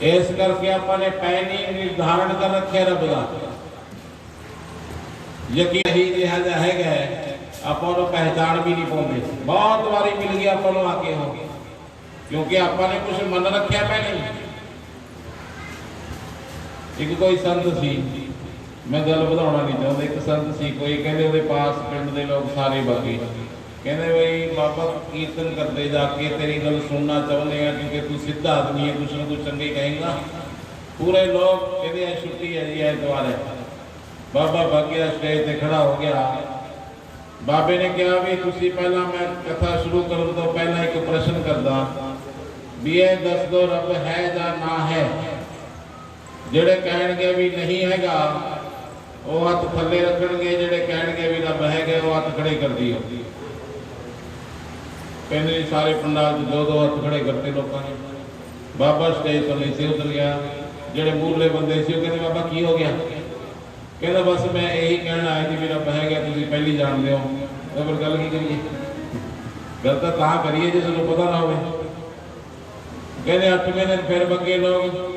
ਇਸ ਕਰਕੇ ਆਪਾਂ ਨੇ ਪਹਿਲੀ ਨਿਰਧਾਰਨ ਕਰ ਰੱਖਿਆ ਰੱਬ ਦਾ, ਯਕੀਨ ਹੀ ਜਿਹਾ ਜਿਹਾ ਹੈਗਾ ਆਪਾਂ ਨੂੰ ਪਹਿਚਾਣ ਵੀ ਨਹੀਂ ਪਾਉਂਦੇ। ਬਹੁਤ ਵਾਰੀ ਮਿਲ ਗਿਆ ਆਪਾਂ ਨੂੰ ਆ ਕੇ ਹੋ, ਕਿਉਂਕਿ ਆਪਾਂ ਨੇ ਕੁਝ ਮੰਨ ਰੱਖਿਆ ਪਹਿਲੇ। ਇੱਕ ਕੋਈ ਸੰਤ ਸੀ, ਮੈਂ ਗੱਲ ਵਧਾਉਣਾ ਨਹੀਂ ਚਾਹੁੰਦਾ, ਇੱਕ ਸੰਤ ਸੀ ਕੋਈ, ਕਹਿੰਦੇ ਉਹਦੇ ਪਾਸ ਪਿੰਡ ਦੇ ਲੋਕ ਸਾਰੇ ਬਾਕੀ ਕਹਿੰਦੇ ਬਈ ਬਾਬਾ ਕੀਰਤਨ ਕਰਦੇ ਜਾ ਕੇ ਤੇਰੀ ਗੱਲ ਸੁਣਨਾ ਚਾਹੁੰਦੇ ਆ, ਕਿਉਂਕਿ ਤੂੰ ਸਿੱਧਾ ਆਦਮੀ ਹੈ, ਕੁਛ ਨਾ ਕੁਛ ਚੰਗੇ ਕਹੇਗਾ। ਪੂਰੇ ਲੋਕ ਕਹਿੰਦੇ ਆ ਛੁੱਟੀ ਹੈ ਜੀ, ਐਤਵਾਰ ਹੈ। ਬਾਬਾ ਬਾਗਿਆ ਸਟੇਜ ਤੇ ਖੜਾ ਹੋ ਗਿਆ। ਬਾਬੇ ਨੇ ਕਿਹਾ ਵੀ ਤੁਸੀਂ ਪਹਿਲਾਂ, ਮੈਂ ਕਥਾ ਸ਼ੁਰੂ ਕਰਨ ਤੋਂ ਪਹਿਲਾਂ ਇੱਕ ਪ੍ਰਸ਼ਨ ਕਰਦਾ ਵੀ ਇਹ ਦੱਸ ਦੋ ਰੱਬ ਹੈ ਜਾਂ ਨਾ ਹੈ। ਜਿਹੜੇ ਕਹਿਣਗੇ ਵੀ ਨਹੀਂ ਹੈਗਾ ਉਹ ਹੱਥ ਥੱਲੇ ਰੱਖਣਗੇ, ਜਿਹੜੇ ਕਹਿਣਗੇ ਵੀ ਰੱਬ ਹੈਗਾ ਉਹ ਹੱਥ ਖੜੇ ਕਰ ਦਿਓ। ਕਹਿੰਦੇ ਸਾਰੇ ਪੰਡਾਲ ਦੋ ਦੋ ਹੱਥ ਖੜੇ ਕਰਤੇ ਲੋਕਾਂ ਨੇ। ਬਾਬਾ ਸਟੇਜ ਤੋਂ ਨੀਚੇ ਉਤਰ ਗਿਆ। ਜਿਹੜੇ ਮੂਰਲੇ ਬੰਦੇ ਸੀ ਉਹ ਕਹਿੰਦੇ ਬਾਬਾ ਕੀ ਹੋ ਗਿਆ? ਕਹਿੰਦਾ ਬਸ ਮੈਂ ਇਹੀ ਕਹਿਣ ਆਇਆ ਸੀ ਵੀ ਰੱਬ ਹੈਗਾ, ਤੁਸੀਂ ਪਹਿਲੀ ਜਾਣਦੇ ਹੋ। ਤਾਂ ਫਿਰ ਗੱਲ ਕੀ ਕਰੀਏ? ਗੱਲ ਤਾਂ ਕਰੀਏ ਜੇ ਤੁਹਾਨੂੰ ਪਤਾ ਨਾ ਹੋਵੇ। ਕਹਿੰਦੇ 8ਵੇਂ ਦਿਨ ਫਿਰ ਬੱਗੇ ਲੋਕ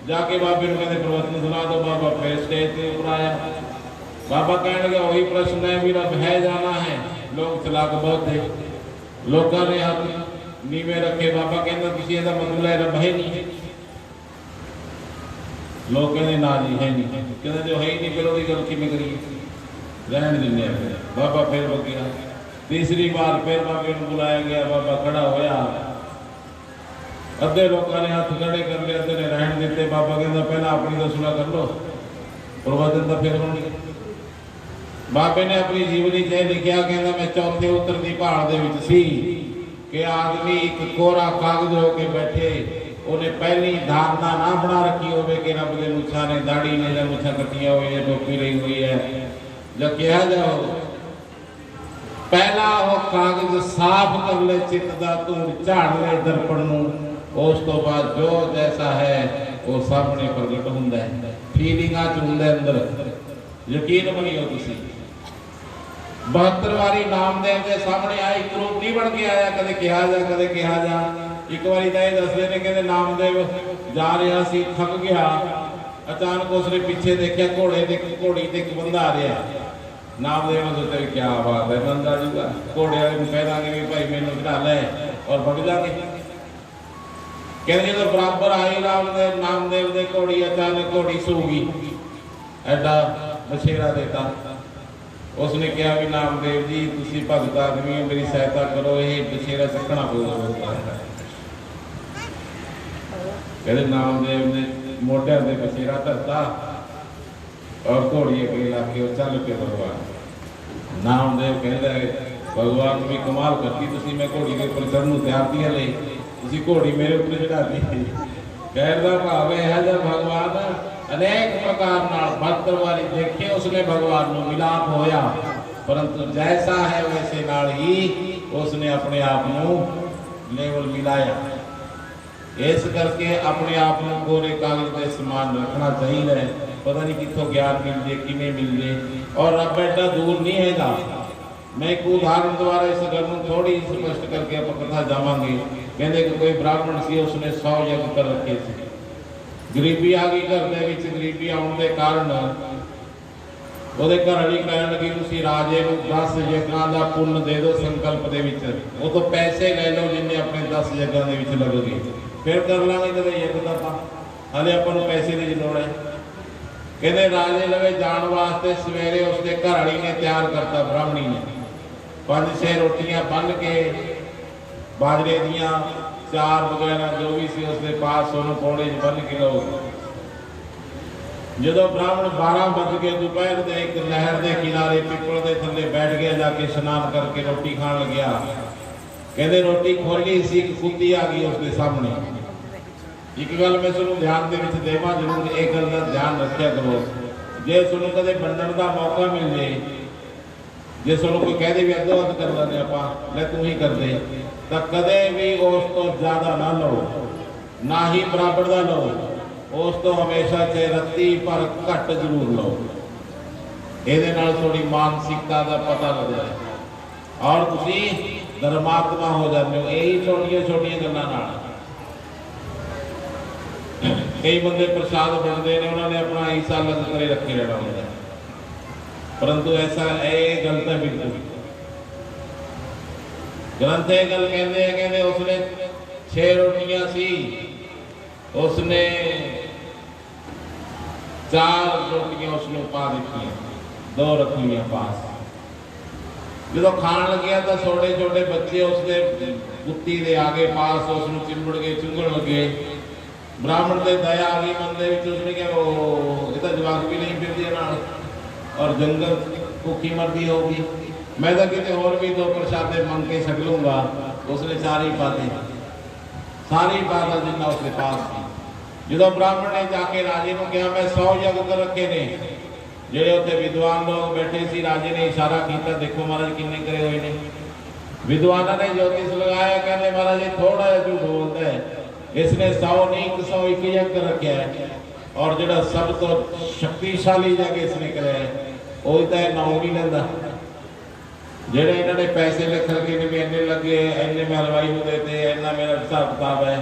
ਜਾ ਕੇ ਬਾਬੇ ਨੂੰ ਕਹਿੰਦੇ ਪ੍ਰਵਚਨ ਸੁਣਾ ਦੋ। ਬਾਬਾ ਫਿਰ ਸਟੇਜ ਤੇ ਉੱਪਰ ਆਇਆ। ਬਾਬਾ ਕਹਿਣ ਲੱਗਾ ਉਹੀ ਪ੍ਰਸ਼ਨ ਹੈ ਵੀ ਰੱਬ ਹੈ ਜਾਂ ਨਾ ਹੈ। ਲੋਕ ਚਲਾਕ ਬਹੁਤ ਥੇ, ਲੋਕਾਂ ਨੇ ਹੱਥ ਨੀਵੇਂ ਰੱਖੇ। ਬਾਬਾ ਕਹਿੰਦਾ ਤੁਸੀਂ ਇਹਦਾ ਮਤਲਬ ਹੈ ਰੱਬ ਹੈ ਨਹੀਂ। ਲੋਕ ਕਹਿੰਦੇ ਨਾ ਜੀ ਹੈ ਨਹੀਂ। ਕਹਿੰਦੇ ਜੋ ਹੈ ਹੀ ਨਹੀਂ ਫਿਰ ਉਹਦੀ ਗੱਲ ਕਿਵੇਂ ਕਰੀਏ? ਰਹਿਣ ਦਿੰਦੇ ਆ। ਬਾਬਾ ਫਿਰ ਬੱਗਿਆ। ਤੀਸਰੀ ਵਾਰ ਫਿਰ ਬਾਬੇ ਨੂੰ ਬੁਲਾਇਆ ਗਿਆ। ਬਾਬਾ ਖੜਾ ਹੋਇਆ। ਅੱਧੇ ਲੋਕਾਂ ਨੇ ਹੱਥ ਖੜੇ ਕਰ ਲਏ, ਅੱਧੇ ਨੇ ਰਹਿਣ ਦਿੱਤੇ। ਬਾਬਾ ਕਹਿੰਦਾ ਪਹਿਲਾਂ ਆਪਣੀ ਤਾਂ ਸੁਣਾ ਕਰ ਲੋ, ਪ੍ਰਵਚਨ ਤਾਂ ਫਿਰ ਹੋਣਗੇ। ਬਾਬੇ ਨੇ ਆਪਣੀ ਜੀਵਨੀ 'ਚ ਲਿਖਿਆ, ਕਹਿੰਦਾ ਮੈਂ ਚੌਥੇ ਉੱਤਰ ਦੀ ਪਹਾੜ ਦੇ ਵਿੱਚ ਸੀ ਕਿ ਆਦਮੀ ਇੱਕ ਕੋਰਾ ਕਾਗਜ਼ ਹੋ ਕੇ ਬੈਠੇ। ਉਹਨੇ ਪਹਿਲੀ ਧਾਰਨਾ ਨਾ ਬਣਾ ਰੱਖੀ ਹੋਵੇ ਕਿ ਰੱਬ ਦੇ ਮੁੱਛਾਂ ਨੇ, ਦਾੜੀ ਨੇ ਜਾਂ ਮੁੱਛਾਂ ਕੱਟੀਆਂ ਹੋਈ ਹੈ, ਟੋਪੀ ਲਈ ਹੋਈ ਹੈ ਜਾਂ ਕਿਹਾ ਜਾਓ। ਪਹਿਲਾ ਉਹ ਕਾਗਜ਼ ਸਾਫ਼ ਕਰ ਲੈ, ਚਿੱਤ ਦਾ ਧੂੜ ਝਾੜ ਲੈ ਦਰਪਣ ਨੂੰ। ਉਸ ਤੋਂ ਬਾਅਦ ਜੋ ਜੈਸਾ ਹੈ ਉਹ ਸਾਹਮਣੇ ਪ੍ਰਗਟ ਹੁੰਦਾ ਹੈ, ਫੀਲਿੰਗਾਂ 'ਚ ਹੁੰਦਾ ਅੰਦਰ। ਯਕੀਨ ਮੰਨਿਓ ਤੁਸੀਂ 72 ਵਾਰੀ ਨਾਮਦੇਵ ਦੇ ਸਾਹਮਣੇ ਆਇਆ, ਇੱਕ ਰੂਪ ਨਹੀਂ ਬਣ ਕੇ ਆਇਆ। ਕਦੇ ਕਿਹਾ ਜਾ, ਕਦੇ ਕਿਹਾ ਜਾ। ਇੱਕ ਵਾਰੀ ਤਾਂ ਇਹ ਦੱਸਦੇ ਨੇ, ਕਹਿੰਦੇ ਨਾਮਦੇਵ ਜਾ ਰਿਹਾ ਸੀ, ਥੱਕ ਗਿਆ। ਅਚਾਨਕ ਉਸਨੇ ਪਿੱਛੇ ਦੇਖਿਆ, ਘੋੜੀ ਤੇ ਇੱਕ ਬੰਦਾ ਆ ਰਿਹਾ। ਨਾਮਦੇਵ ਨੇ ਸੋਚਿਆ ਕਿਆ ਬਾਤ ਹੈ, ਬੰਦਾ ਜੂਗਾ। ਘੋੜੇ ਵਾਲੇ ਨੂੰ ਕਹਿ ਦਾਂਗੇ ਵੀ ਭਾਈ ਮੈਨੂੰ ਬਿਠਾ ਲੈ ਔਰ ਭੱਜ ਜਾਗੇ। ਕਹਿੰਦੇ ਜਦੋਂ ਬਰਾਬਰ ਆਈ ਨਾਮਦੇਵ ਦੇ ਘੋੜੀ, ਅਚਾਨਕ ਘੋੜੀ ਸੋ ਗਈ। ਐਡਾ ਬਛੇਰਾ ਦੇਤਾ। ਉਸਨੇ ਕਿਹਾ ਵੀ ਨਾਮਦੇਵ ਜੀ ਤੁਸੀਂ ਭਗਤ ਆਦਮੀ ਹੋ, ਮੇਰੀ ਸਹਾਇਤਾ ਕਰੋ, ਇਹ ਬਛੇਰਾ ਚੱਕਣਾ ਪਊਗਾ। ਕਹਿੰਦੇ ਨਾਮਦੇਵ ਨੇ ਮੋਢਿਆਂ ਤੇ ਬਛੇਰਾ ਧਰਤਾ ਔਰ ਘੋੜੀ ਅੱਗੇ ਲਾ ਕੇ ਉਹ ਚੱਲ ਕੇ ਭਗਵਾਨ। ਨਾਮਦੇਵ ਕਹਿੰਦਾ ਭਗਵਾਨ ਵੀ ਕਮਾਲ ਕਰਤੀ, ਤੁਸੀਂ ਮੈਂ ਘੋੜੀ ਦੇ ਉੱਪਰ ਚੜ੍ਹਨ ਨੂੰ ਤਿਆਰ ਦੀਆਂ ਲਈ, ਤੁਸੀਂ ਘੋੜੀ ਮੇਰੇ ਉੱਪਰ ਚੜਾਤੀ। ਕਹਿਣ ਦਾ ਭਾਵ ਹੈ ਜਦ ਭਗਵਾਨ ਅਨੇਕ ਪ੍ਰਕਾਰ ਨਾਲ 72 ਵਾਰੀ ਦੇਖੇ ਉਸਨੇ ਭਗਵਾਨ ਨੂੰ ਮਿਲਾਪ ਹੋਇਆ, ਪਰੰਤु ਜੈਸਾ ਹੈ ਵੈਸੇ ਨਾਲ ਹੀ ਉਸਨੇ ਆਪਣੇ ਆਪ ਨੂੰ ਲੈਵਲ ਮਿਲਾਇਆ। ਇਸ ਕਰਕੇ ਆਪਣੇ ਆਪ ਨੂੰ ਕੋਰੇ ਕਾਗਜ਼ ਦੇ ਸਮਾਨ ਰੱਖਣਾ ਚਾਹੀਦਾ ਹੈ। ਪਤਾ ਨਹੀਂ ਕਿੱਥੋਂ ਗਿਆਨ ਮਿਲ ਜੇ, ਕਿਵੇਂ ਮਿਲ ਜੇ। ਔਰ ਰੱਬ ਐਡਾ ਦੂਰ ਨਹੀਂ ਹੈਗਾ। ਮੈਂ ਇੱਕ ਉਦਾਹਰਨ ਦੁਆਰਾ ਇਸ ਗੱਲ ਨੂੰ ਥੋੜੀ ਸਪਸ਼ਟ ਕਰਕੇ ਆਪਾਂ ਕਥਾ ਜਾਵਾਂਗੇ। ਕਹਿੰਦੇ ਕਿ ਕੋਈ ਬ੍ਰਾਹਮਣ ਸੀ, ਉਸਨੇ 100 ਯੱਗ ਕਰ ਰੱਖੇ ਸੀ। ਗਰੀਬੀ ਆ ਗਈ ਘਰ ਦੇ ਵਿੱਚ। ਗਰੀਬੀ ਆਉਣ ਦੇ ਕਾਰਨ ਉਹਦੇ ਘਰ ਵਾਲੀ ਕਹਿਣ ਲੱਗੀ ਤੁਸੀਂ ਰਾਜੇ ਨੂੰ 10 ਯੱਗਾਂ ਦਾ ਪੁੰਨ ਦੇ ਦਿਓ ਸੰਕਲਪ ਦੇ ਵਿੱਚ। ਉਹ ਤੋਂ ਪੈਸੇ ਲੈ ਲਓ ਜਿੰਨੇ ਆਪਣੇ 10 ਯੱਗਾਂ ਦੇ ਵਿੱਚ ਲੱਗਣਗੇ, ਫਿਰ ਕਰ ਲਾਂਗੇ ਕਦੇ ਯੱਗ ਦਾ ਆਪਾਂ, ਹਾਲੇ ਆਪਾਂ ਨੂੰ ਪੈਸੇ ਦੀ ਲੋੜ ਹੈ। ਕਹਿੰਦੇ ਰਾਜੇ ਲਵੇ ਜਾਣ ਵਾਸਤੇ ਸਵੇਰੇ ਉਸਦੇ ਘਰ ਵਾਲੀ ਨੇ ਤਿਆਰ ਕਰਤਾ, ਬ੍ਰਾਹਮਣੀ ਨੇ 5-6 ਰੋਟੀਆਂ ਬੰਨ ਕੇ ਬਾਜਰੇ ਦੀਆਂ चार वगैरह जो भी सी उसके पास ਉਹਨੂੰ ਪੌੜੀ 'ਚ ਬੰਨ੍ਹ ਕੇ ਲਓ। ਜਦੋਂ ਬ੍ਰਾਹਮਣ 12 ਵੱਜ ਕੇ ਦੁਪਹਿਰ ਦੇ ਇੱਕ ਨਹਿਰ ਦੇ ਕਿਨਾਰੇ ਪਿੱਪਲ ਦੇ ਥੱਲੇ ਬੈਠ ਗਿਆ, ਜਾ ਕੇ ਇਸ਼ਨਾਨ ਕਰਕੇ ਰੋਟੀ ਖਾਣ ਲੱਗਿਆ। ਕਹਿੰਦੇ ਰੋਟੀ ਖੋਲੀ ਸੀ, ਇੱਕ ਕੁੱਤੀ ਆ ਗਈ ਉਸਦੇ ਸਾਹਮਣੇ। ਇੱਕ ਗੱਲ ਮੈਂ ਤੁਹਾਨੂੰ ਧਿਆਨ ਦੇ ਵਿੱਚ ਦੇਵਾਂ, ਜ਼ਰੂਰ ਇਹ ਗੱਲ ਦਾ ਧਿਆਨ ਰੱਖਿਆ ਕਰੋ। ਜੇ ਤੁਹਾਨੂੰ ਕਦੇ ਵੰਡਣ ਦਾ ਮੌਕਾ ਮਿਲ ਜੇ, ਜੇ ਤੁਹਾਨੂੰ ਕੋਈ ਕਹਿ ਦੇ ਵੀ ਅੱਧੋ ਅੱਧ ਕਰ ਲੈਂਦੇ ਆਪਾਂ, ਲੈ ਤੂੰ ਹੀ ਕਰਦੇ, ਤਾਂ ਕਦੇ ਵੀ ਉਸ ਤੋਂ ਜ਼ਿਆਦਾ ਨਾ ਲਓ, ਨਾ ਹੀ ਬਰਾਬਰ ਦਾ ਲਓ। ਉਸ ਤੋਂ ਹਮੇਸ਼ਾ ਤੇ ਰੱਤੀ ਪਰ ਘੱਟ ਜ਼ਰੂਰ ਲਓ। ਇਹਦੇ ਨਾਲ ਥੋੜੀ ਮਾਨਸਿਕਤਾ ਦਾ ਪਤਾ ਲੱਗਦਾ ਔਰ ਤੁਸੀਂ ਧਰਮਾਤਮਾ ਹੋ ਜਾਂਦੇ ਹੋ। ਇਹੀ ਛੋਟੀਆਂ ਛੋਟੀਆਂ ਗੱਲਾਂ ਨਾਲ ਕਈ ਬੰਦੇ ਪ੍ਰਸਾਦ ਬਣਦੇ ਨੇ, ਉਹਨਾਂ ਨੇ ਆਪਣਾ ਹਿੱਸਾ ਅਲੱਗ ਕਰੇ ਰੱਖੇ ਰਹਿਣਾ ਹੁੰਦਾ, ਪਰੰਤੂ ਐਸਾ ਇਹ ਗਲਤ ਹੈ ਬਿਲਕੁਲ। ਗ੍ਰੰਥ ਇਹ ਗੱਲ ਕਹਿੰਦੇ ਆ, ਕਹਿੰਦੇ ਉਸਨੇ 6 ਰੋਟੀਆਂ ਸੀ, ਉਸਨੇ 4 ਰੋਟੀਆਂ ਉਸਨੂੰ ਪਾ ਦਿੱਤੀਆਂ, 2 ਰੱਖ ਲਈਆਂ ਪਾਸ। ਜਦੋਂ ਖਾਣ ਲੱਗਿਆ ਤਾਂ ਛੋਟੇ ਛੋਟੇ ਬੱਚੇ ਉਸਦੇ ਕੁੱਤੀ ਦੇ ਆਗੇ ਪਾਸ ਉਸਨੂੰ ਚਿੰਬੜ ਕੇ ਚੁੰਗਣ ਲੱਗੇ। ਬ੍ਰਾਹਮਣ ਦੇ ਦਇਆ ਆ ਗਈ ਮਨ ਦੇ ਵਿੱਚ, ਉਸਨੇ ਕਿਹਾ ਉਹ ਇਹ ਤਾਂ ਜਵਾਕ ਵੀ ਨਹੀਂ ਫਿਰਦੀ ਨਾਲ ਔਰ ਜੰਗਲ ਭੁੱਖੀ ਮਰਦੀ ਹੋਊਗੀ, ਮੈਂ ਤਾਂ ਕਿਤੇ ਹੋਰ ਵੀ 2 ਪ੍ਰਸ਼ਾਦੇ ਮੰਗ ਕੇ ਛਕ ਲੂੰਗਾ। ਉਸਨੇ 4 ਹੀ ਪਾਤੇ, ਸਾਰੇ ਪਾਤਾ ਜਿੰਨਾ ਉਸਦੇ ਪਾਸ ਸੀ। ਜਦੋਂ ਬ੍ਰਾਹਮਣ ਨੇ ਜਾ ਕੇ ਰਾਜੇ ਨੂੰ ਕਿਹਾ ਮੈਂ 100 ਯੱਗ ਕਰ ਰੱਖੇ ਨੇ, ਜਿਹੜੇ ਉੱਥੇ ਵਿਦਵਾਨ ਲੋਕ ਬੈਠੇ ਸੀ, ਰਾਜੇ ਨੇ ਇਸ਼ਾਰਾ ਕੀਤਾ, ਦੇਖੋ ਮਹਾਰਾਜ ਕਿੰਨੇ ਕਰੇ ਹੋਏ ਨੇ। ਵਿਦਵਾਨਾਂ ਨੇ ਜੋਤਿਸ਼ ਲਗਾਇਆ, ਕਹਿੰਦੇ ਮਹਾਰਾਜ ਇਹ ਥੋੜਾ ਜਿਹਾ ਝੂਠ ਬੋਲਦਾ ਹੈ, ਇਸਨੇ 100 नहीं 101 यज्ञ रखा है और जो सब तो शक्तिशाली यज्ञ इसने कराया है वो तो नाम नहीं लेंदा। जेडे इन्होंने पैसे लिख रखे ने भी इन्ने लगे, इन्ने मैं हलवाई को देते, इन्ना मेरा हिसाब किताब है,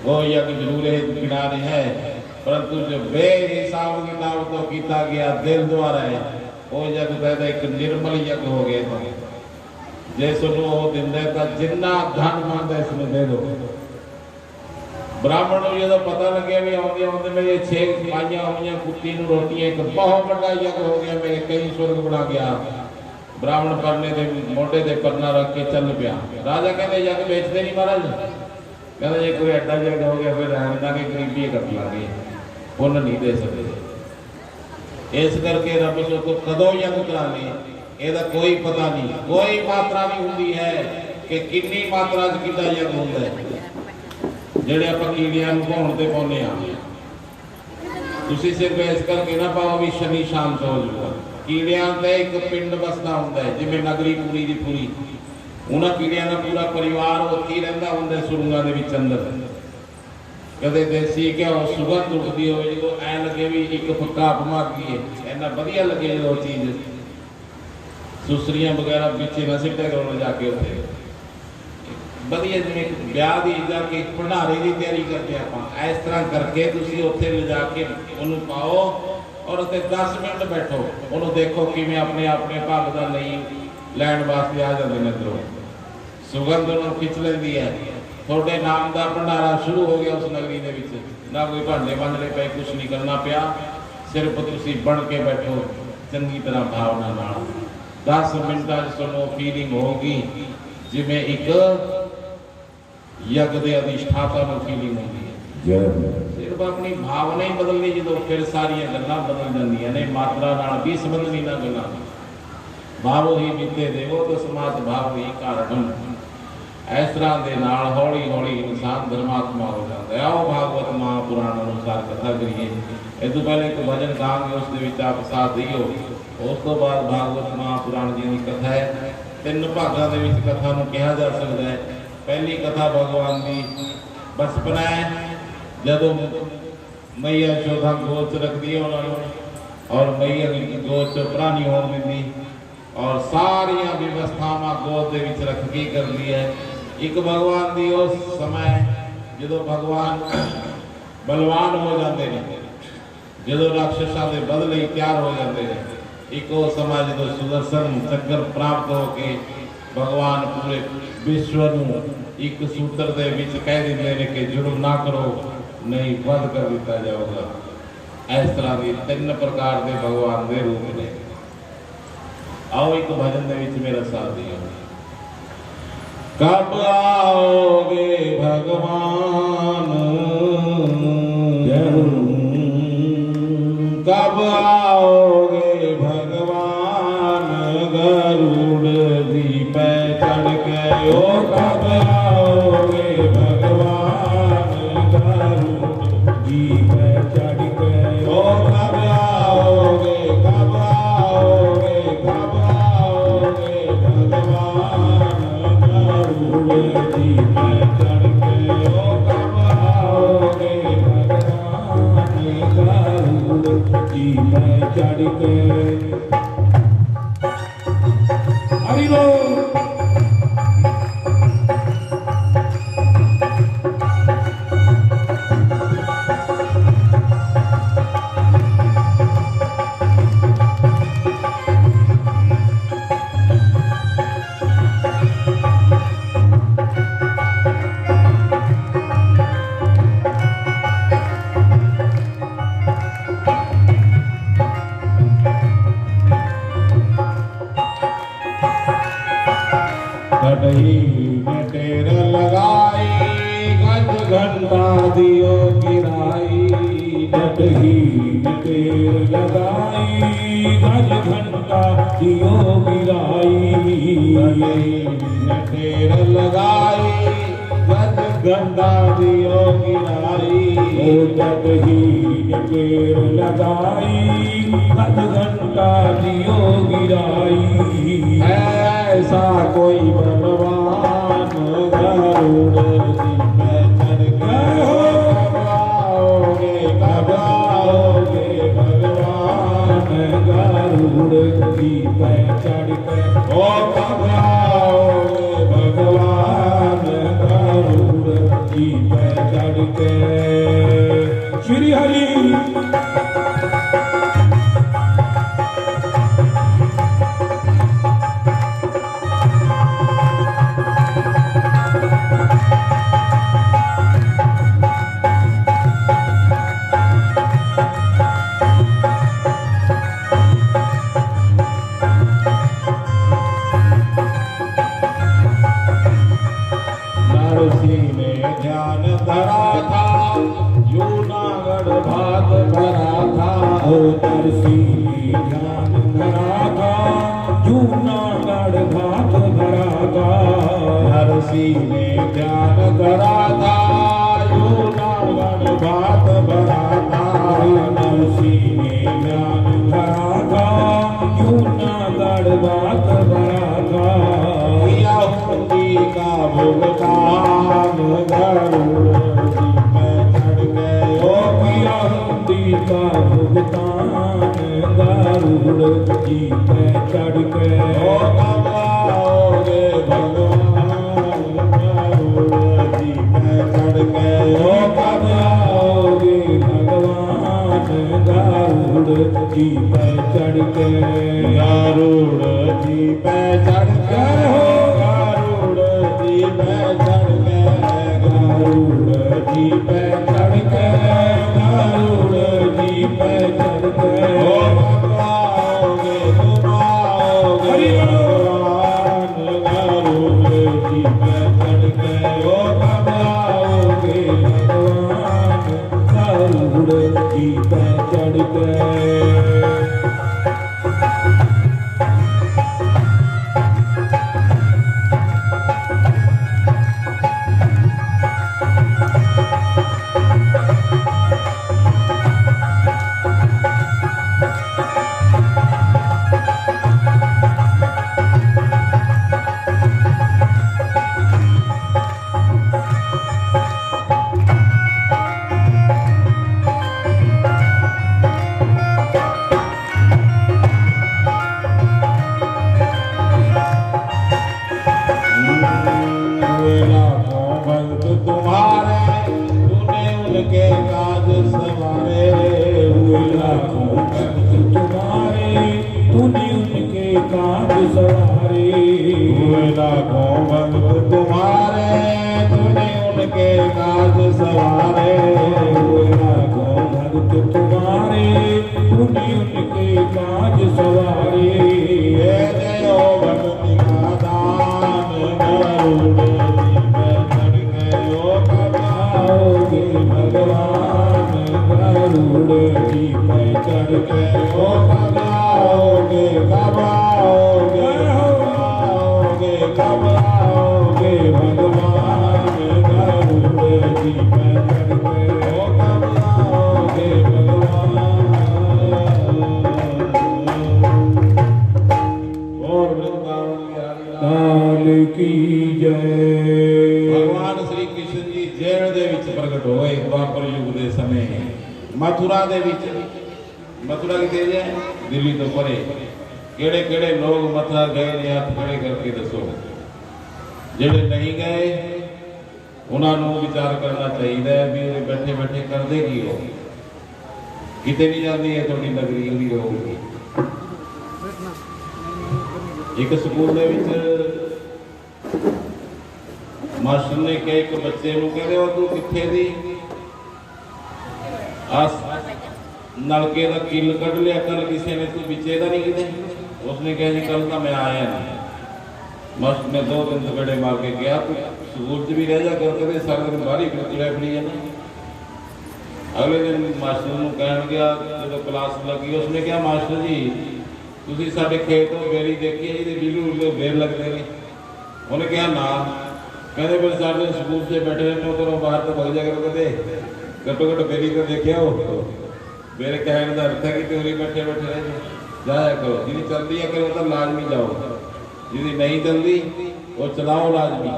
वो यज्ञ जरूर गिना रहे है, परंतु जो बेहिसाब किताब तो किया गया दिल द्वारा है वो यज्ञ तो एक निर्मल यज्ञ हो गया। जे सुनो वो दिन तो जिन्ना धन मानता इसमें दे दो। ब्राह्मण को जो पता लगे भी आते आते मेरे 6 पाइया हुई कुत्ती रोटियां, एक बहुत बड़ा यज्ञ हो गया, मेरे कई स्वर्ग बना गया। ब्राह्मण परने के मोटे से परना रख के चल पिया। राजा कहते यज्ञ बेचते नहीं महाराज, कहते जे कोई एडा यज्ञ हो गया फिर रहन दा के गरीबी कट लागे, पुण्य नहीं दे सकते। इस करके रब सो तो कदों यज्ञ कराने ਇਹਦਾ कोई पता नहीं, कोई मात्रा नहीं होती है कि कितनी मात्रा च कितना यज्ञ होता है। ਜਿਹੜੇ ਆਪਾਂ ਕੀੜਿਆਂ ਨੂੰ ਭੌਣ ਤੇ ਪਾਉਂਦੇ ਆ, ਤੁਸੀਂ ਸਿਰਫ ਇਸ ਕਰਕੇ ਨਾ ਪਾਓ ਵੀ ਸ਼ਨੀ ਸ਼ਾਂਤ ਹੋ ਜਾਊਗਾ। ਕੀੜਿਆਂ ਦਾ ਇੱਕ ਪਿੰਡ ਬਸਦਾ ਹੁੰਦਾ ਹੈ, ਜਿਵੇਂ ਨਗਰੀ ਪੂਰੀ ਦੀ ਪੂਰੀ, ਉਹਨਾਂ ਕੀੜਿਆਂ ਦਾ ਪੂਰਾ ਪਰਿਵਾਰ ਉੱਥੇ ਹੀ ਰਹਿੰਦਾ ਹੁੰਦਾ ਸੁਰੰਗਾਂ ਦੇ ਵਿੱਚ ਅੰਦਰ। ਕਦੇ ਦੇਸੀ ਘਿਓ ਸੁਗੰਧ ਉੱਠਦੀ ਹੋਵੇ, ਜਦੋਂ ਐ ਲੱਗੇ ਵੀ ਇੱਕ ਫੱਕਾ ਮਾਰ ਗਈ ਹੈ, ਇੰਨਾ ਵਧੀਆ ਲੱਗੇ ਜਦੋਂ ਚੀਜ਼, ਸੁਸਰੀਆਂ ਵਗੈਰਾ ਪਿੱਛੇ ਨਾ ਸਿੱਟਿਆ ਕਰੋ ਜਾ ਕੇ ਉੱਥੇ ਵਧੀਆ, ਜਿਵੇਂ ਵਿਆਹ ਦੀ ਜਾਂ ਕਿ ਭੰਡਾਰੇ ਦੀ ਤਿਆਰੀ ਕਰਦੇ ਆਪਾਂ, ਇਸ ਤਰ੍ਹਾਂ ਕਰਕੇ ਤੁਸੀਂ ਉੱਥੇ ਲਿਜਾ ਕੇ ਉਹਨੂੰ ਪਾਓ ਔਰ ਉੱਥੇ 10 ਮਿੰਟ ਬੈਠੋ, ਉਹਨੂੰ ਦੇਖੋ ਕਿਵੇਂ ਆਪਣੇ ਆਪਣੇ ਭਾਗ ਦਾ ਨਹੀਂ ਲੈਣ ਵਾਸਤੇ ਆ ਜਾਂਦੇ ਨੇ ਅੰਦਰੋਂ, ਸੁਗੰਧ ਉਹਨੂੰ ਖਿੱਚ ਲੈਂਦੀ ਹੈ। ਤੁਹਾਡੇ ਨਾਮ ਦਾ ਭੰਡਾਰਾ ਸ਼ੁਰੂ ਹੋ ਗਿਆ ਉਸ ਨਗਰੀ ਦੇ ਵਿੱਚ, ਨਾ ਕੋਈ ਭਾਂਡੇ ਬੰਨਣੇ ਪਏ, ਕੁਛ ਨਹੀਂ ਕਰਨਾ ਪਿਆ, ਸਿਰਫ ਤੁਸੀਂ ਬਣ ਕੇ ਬੈਠੋ ਚੰਗੀ ਤਰ੍ਹਾਂ ਭਾਵਨਾ ਨਾਲ। 10 ਮਿੰਟਾਂ 'ਚ ਤੁਹਾਨੂੰ ਫੀਲਿੰਗ ਹੋਊਗੀ ਜਿਵੇਂ ਇੱਕ यज्ञ के अधिष्ठाता में फीलिंग होती है। सिर्फ अपनी भावना ही बदलनी, जो फिर सारिया गल्लां बदल जांदियां ने, मात्रा नाल भी संबंधी ना गल्लां। भावो ही बीते देवो तो समात भाव ही कारण। इस तरह के नाल हौली हौली इंसान धर्मात्मा हो जाता है। आओ भागवत महापुराण अनुसार कथा करिए। इस तो पहले एक भजन गाँगे, उस आप साथ दियो। उस तो बाद भागवत महापुराण जी की कथा है। 3 भागों के कथा को कहा जा सकता है। पहली कथा भगवान की बचपना है, जदों मैया यशोदा गोद च रखती है उन्होंने, और मैया गोद च प्राणी होने दी, और सारिया व्यवस्थावां गोद दे विच रख के कर दी है। एक भगवान की उस समय जदों भगवान बलवान हो जाते हैं, जदों राक्षसां दे बदले तैयार हो जाते हैं, एक वो समय जदों सुदर्शन चक्र प्राप्त होके भगवान पूरे विश्व नूं एक सूत्र दे विच कह देंदे ने कि जुर्म ना करो नहीं वध कर दिता जाएगा। इस तरह की 3 प्रकार के भगवान के रूप ने। आओ एक भजन दे विच मेरा साथ दियो। कब आओगे भगवान, कब आओगे भगवान, गरुड़ जी पे चढ़ के ओ कब आओगे भगवान, गरुड़ जी पे चढ़ के ओ कब आओगे, कब आओगे, कब आओगे भगवान, गरुड़ जी पे चढ़ के ओ कब आओगे भगवान, गरुड़ जी पे चढ़ के। हरि बोल। कटही में टेर लगाई, गज घंटा दियो गिराई, कटही में टेर लगाई, गज घंटा दियो गिराई, कटही में टेर लगाई, गज घंटा दियो गिराई, ओ कटही में टेर लगाई, गज घंटा दियो गिराई। ऐसा कोई बलवान गरुड़ जी पे चढ़ के हो, कब आओगे, कब आओगे भगवान, गरुड़ जी पे चढ़ के ओ कब आओगे भगवान, गरुड़ जी पे चढ़ के। श्री हरि। नरसी ने ध्यान धरा था, जूनागढ़ भात भरा था, ओ नरसी ने ध्यान धरा था, जूनागढ़ भात भरा था, नरसी ने ध्यान धरा था, जूनागढ़ भात भरा था, नरसी ने ध्यान धरा था, जूनागढ़ भात भरा था। हुंडी का भुगतान गरुड़ जी पे चढ़ गए ओ किया, हुंडी का भुगतान गरुड़ जी पे चढ़ गए ओ कब आओगे भगवान, गरुड़ जी पे चढ़ गए ओ कब आओगे भगवान, गरुड़ जी पे चढ़ गए, गरुड़ जी पे चढ़ गए हो, गरुड़ जी पे चढ़ गए, गरुड़ जी पे चढ़ गए ओ कब आओगे, तुम आओगे भगवान, गरुड़ जी पे चढ़ गए ओ कब आओगे भगवान, गरुड़ जी पे चढ़ गए। भक्त तुम्हारे, तूने उनके काज सवारे, हुए लाखों भक्त तुम्हारे, तूने उनके काज सवारे, हुए लाखों भक्त तुम्हारे, तूने उनके काज सवारे, हुए लाखों भक्त तुम्हारे, तूने उनके काज सवारे। जय भक्ति का दान गरुड़ ਮਥੁਰਾ ਦੇ ਵਿੱਚ, ਮਥੁਰਾ ਕਿਤੇ ਜੇ ਦਿੱਲੀ ਤੋਂ ਪਰੇ, ਕਿਹੜੇ ਕਿਹੜੇ ਲੋਕ ਮਥੁਰਾ ਗਏ ਨੇ? ਹੱਥ ਖੜੇ ਕਰਕੇ ਦੱਸੋ। ਜਿਹੜੇ ਨਹੀਂ ਗਏ ਉਹਨਾਂ ਨੂੰ ਵਿਚਾਰ ਕਰਨਾ ਚਾਹੀਦਾ ਹੈ ਵੀ ਉਹ ਬੈਠੇ ਬੈਠੇ ਕਰਦੇ ਕੀ ਹੋ। ਕਿਤੇ ਨਹੀਂ ਜਾਂਦੀ ਹੈ ਤੁਹਾਡੀ ਨਗਰੀ ਉਹਦੀ ਰਹੂਗੀ। ਇੱਕ ਸਕੂਲ ਦੇ ਵਿੱਚ ਮਾਸਟਰ ਨੇ ਕਿਹਾ ਇੱਕ ਬੱਚੇ ਨੂੰ, ਕਹਿੰਦੇ ਉਹ ਤੂੰ ਕਿੱਥੇ ਦੀ? ਆਸ ਨਲਕੇ ਦਾ ਕਿੱਲ ਕੱਢ ਲਿਆ ਕੱਲ ਕਿਸੇ ਨੇ, ਤੂੰ ਵਿੱਚੇ ਦਾ ਨਹੀਂ ਕਿਤੇ? ਉਸਨੇ ਕਿਹਾ ਜੀ ਕੱਲ ਤਾਂ ਮੈਂ ਆਇਆ ਨਹੀਂ। ਮਾਸਟਰ ਨੇ 2 ਦਿਨ ਗੜੇ ਮਾਰ ਕੇ ਕਿਹਾ ਤੂੰ ਸਕੂਲ 'ਚ ਵੀ ਰਹਿ ਜਾ ਕਰ, ਕਦੇ ਸਾਰਾ ਦਿਨ ਬਾਹਰ ਹੀ ਫਿਰੀ ਜਾਂਦਾ। ਅਗਲੇ ਦਿਨ ਮਾਸਟਰ ਨੂੰ ਕਹਿਣ ਗਿਆ ਜਦੋਂ ਕਲਾਸ ਲੱਗੀ, ਉਸਨੇ ਕਿਹਾ ਮਾਸਟਰ ਜੀ ਤੁਸੀਂ ਸਾਡੇ ਖੇਤ ਤੋਂ ਬੇਰੀ ਦੇਖੀ ਹੈ ਜਿਹਦੇ ਬਿਲੂ ਵੇਰ ਲੱਗਦੇ ਨੇ? ਉਹਨੇ ਕਿਹਾ ਨਾ। ਕਹਿੰਦੇ ਫਿਰ ਸਾਡੇ ਸਕੂਲ 'ਚ ਬੈਠੇ ਰਹਿੰਦੇ ਘਰੋਂ ਬਾਹਰ ਤੋਂ ਭੱਜ ਜਾ ਕਰੋ, ਕਦੇ ਘੱਟੋ ਘੱਟ ਬੇਰੀ ਤਾਂ ਦੇਖਿਆ ਹੋ। ਮੇਰੇ ਕਹਿਣ ਦਾ ਅਰਥ ਹੈ ਕਿ ਤੁਸੀਂ ਬੈਠੇ ਬੈਠੇ ਰਹਿ ਜਾਇਆ ਕਰੋ। ਜਿਹਦੀ ਚੱਲਦੀ ਹੈ ਕਰੋ ਤਾਂ ਲਾਜ਼ਮੀ ਜਾਓ, ਜਿਹਦੀ ਨਹੀਂ ਚੱਲਦੀ ਉਹ ਚਲਾਓ ਲਾਜ਼ਮੀ।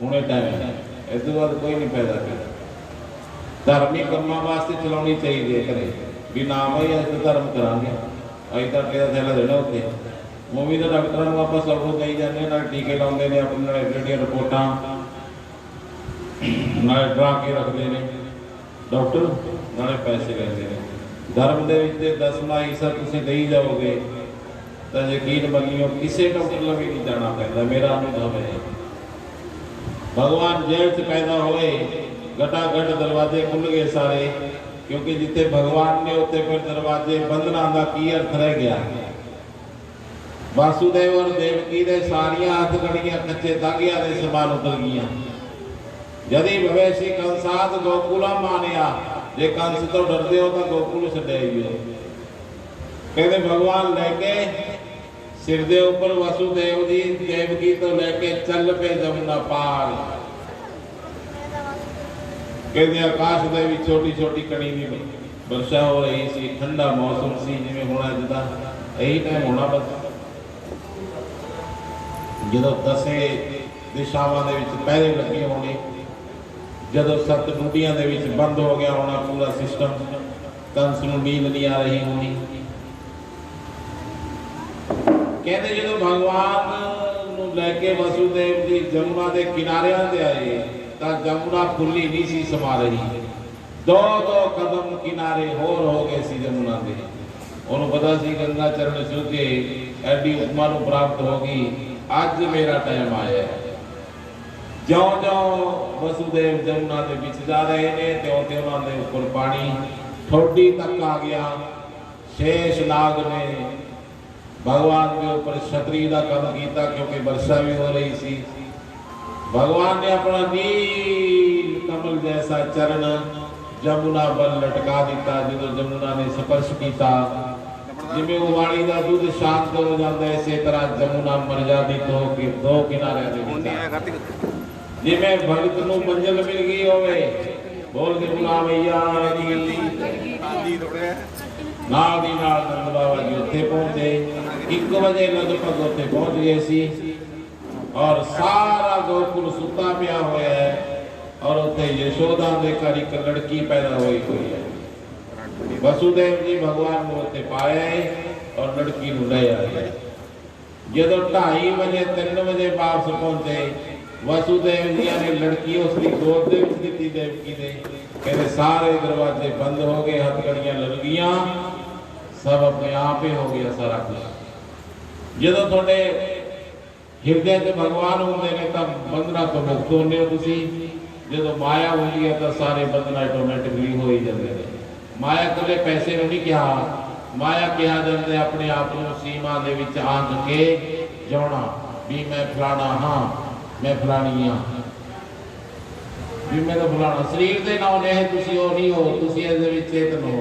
ਹੁਣੇ ਟਾਈਮ ਹੈ, ਇਸ ਤੋਂ ਬਾਅਦ ਕੋਈ ਨਹੀਂ ਫਾਇਦਾ ਕਰਦਾ। ਧਾਰਮਿਕ ਕੰਮਾਂ ਵਾਸਤੇ ਚਲਾਉਣੀ ਚਾਹੀਦੀ ਹੈ ਘਰੇ ਵੀ ਨਾ ਭਾਈ ਅਸੀਂ ਤਾਂ ਧਰਮ ਕਰਾਂਗੇ, ਅਸੀਂ ਤਾਂ ਕਿਹਦਾ ਥੈਲਾ ਦੇਣਾ ਉੱਥੇ। ਮੂਵੀ ਦੇ ਡਾਕਟਰਾਂ ਨੂੰ ਆਪਾਂ ਸਭ ਨੂੰ ਕਹੀ ਜਾਂਦੇ ਨਾਲ ਟੀਕੇ ਲਾਉਂਦੇ ਨੇ, ਆਪਣੇ ਨਾਲ ਜਿਹੜੀਆਂ ਰਿਪੋਰਟਾਂ ਨਾਲ ਡਰਾ ਕੇ ਰੱਖਦੇ ਨੇ ਡਾਕਟਰ, ਨਾਲੇ ਪੈਸੇ ਲੈਂਦੇ ਨੇ। ਧਰਮ ਦੇ ਵਿੱਚ 10ਵਾਂ ਹਿੱਸਾ ਤੁਸੀਂ ਦੇਈ ਜਾਓਗੇ ਤਾਂ ਯਕੀਨ ਮੰਨਿਓ ਕਿਸੇ ਡਾਕਟਰ ਲਵੇ ਨਹੀਂ ਜਾਣਾ ਪੈਂਦਾ। ਮੇਰਾ ਅਨੁਭਵ ਹੈ। ਭਗਵਾਨ ਜੇਲ੍ਹ 'ਚ ਪੈਦਾ ਹੋਏ, घटाघट दरवाजे खुल गए सारे, क्योंकि जिथे भगवान ने उत्थे फिर दरवाजे बंधना का की अर्थ रह गया। वासुदेव और देवकी दे सारियां हथकड़ियां कच्चे धागियां दे समान उतर गईयां। यदि भवेशी कंसात गोकुला मानिया, जे कंस तो डरदे हो तो गोकुल छड्याइयो। कहते भगवान लेके सिर दे ऊपर वासुदेव जी देवकी तो लेके चल पे जमुना पार। कहते आकाश दे विच छोटी छोटी कणी भी वर्षा हो रही सी, ठंडा मौसम सी जिवें होना जिदा यही टाइम होना। बस जदों 10 दिशावां दे विच पहरे लगे होने, जदों 7 डूबियां दे विच बंद हो गया होना पूरा सिस्टम, कंस नूं नींद नहीं आ रही होनी। कहते जदों भगवान नूं लैके वसुदेव जी जमुना दे किनारियां ते आए ਤਾਂ ਜਮੁਨਾ ਖੁੱਲੀ ਨਹੀਂ ਸੀ ਸਮਾ ਰਹੀ। 2-2 ਕਦਮ ਕਿਨਾਰੇ ਹੋਰ ਹੋ ਗਏ ਸੀ ਜਮੁਨਾ ਦੇ। ਉਹਨੂੰ ਪਤਾ ਸੀ ਗੰਗਾ ਚਰਨ ਛੂਕੇ ਐਡੀ ਉਪਮਾ ਨੂੰ ਪ੍ਰਾਪਤ ਹੋ ਗਈ, ਅੱਜ ਮੇਰਾ ਟਾਈਮ ਆਇਆ ਹੈ। ਜਿਉਂ-ਜਿਉਂ ਵਸੁਦੇਵ ਜਮੁਨਾ ਦੇ ਵਿੱਚ ਜਾ ਰਹੇ ਨੇ ਤਿਉਂ-ਤਿਉਂ ਉਹਨਾਂ ਦੇ ਉੱਪਰ ਪਾਣੀ ਠੋਡੀ ਤੱਕ ਆ ਗਿਆ। शेष नाग ने भगवान के ऊपर छतरी का काम किया क्योंकि वर्षा भी हो रही थी। भगवान ने अपना नील कमल जैसा चरण जमुना पर लटका दिता। जो जमुना ने स्पर्श किया जिमें उबाली का दूध शांत हो जाता है, इसी तरह जमुना मर्यादित हो के दो किनारे जिमें भगत नूं मंजिल मिल गई होवे। बोल के बुला भैया नाल दी नाल नंद बाबा जी उत्थे पहुंचे। 1 बजे लगभग उत्थे पहुंच गए सी और सारा गोकुल सुता पिया होया है और उत्थे यशोदा दे घर एक लड़की पैदा हुई हुई है। वसुदेव जी भगवान को उत्थे पाया और लड़की नूं ले आए। जदों 2:30 बजे 3 बजे वापस पहुंचे, वसुदेव जी ने लड़की उसकी गोद दे विच दित्ती देवकी दे। कहते सारे दरवाजे बंद हो गए, हथकड़ियां लग गईयां, सब अपने आप ही हो गया सारा कुछ। जदों थोड़े हिरदे च भगवान होंगे ने तब बंधना तो मुक्त होने हो तुसी। जदों माया होती है तो सारे बंधना ऑटोमैटिकली हो ही जाते हैं। माया कदे पैसे नहीं कहा, माया कहा जाता है अपने आप को सीमा दे विच आंक के जाना भी मैं फलाना हाँ, मैं फलानी हाँ, भी मैं तो फलाना। शरीर के नाम ने तुसी हो नहीं हो, तुसी इहदे विच चेतन हो।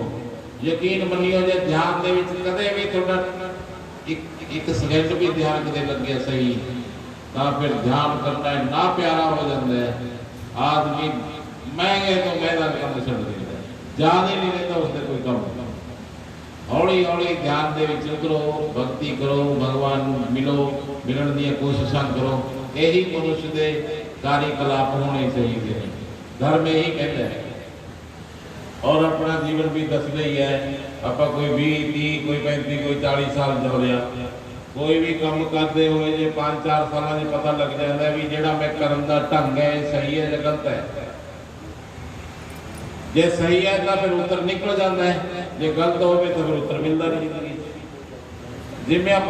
यकीन मनियो जे ध्यान दे विच कदे भी थोड़ा एक सेकंड भी ध्यान कदे लगे सही तां फिर ध्यान करना ना प्यारा हो जाता है। आदमी महंगे तो महंगा काम छड़ देता है, याद ही नहीं रहता उसने कोई काम। हौली हौली ध्यान दे विच उतरो, भक्ति करो, भगवान मिलो, मिलन दी कोशिशां करो। यही मनुष्य दे कार्यकलाप होने चाहिए। धर्म यही कहता है और अपना जीवन भी दसदे ही है। ਆਪਾਂ कोई 20 30 कोई 35 कोई 40 साल जो लिया, कोई भी काम करते हुए जे 5-4 सालों में पता लग जाता है भी जेड़ा मैं करन दा ढंग है सही है या गलत है। जे सही है तो फिर उत्तर निकल जाता है, जे गलत हो तो फिर उत्तर मिलता नहीं जिम्मे आप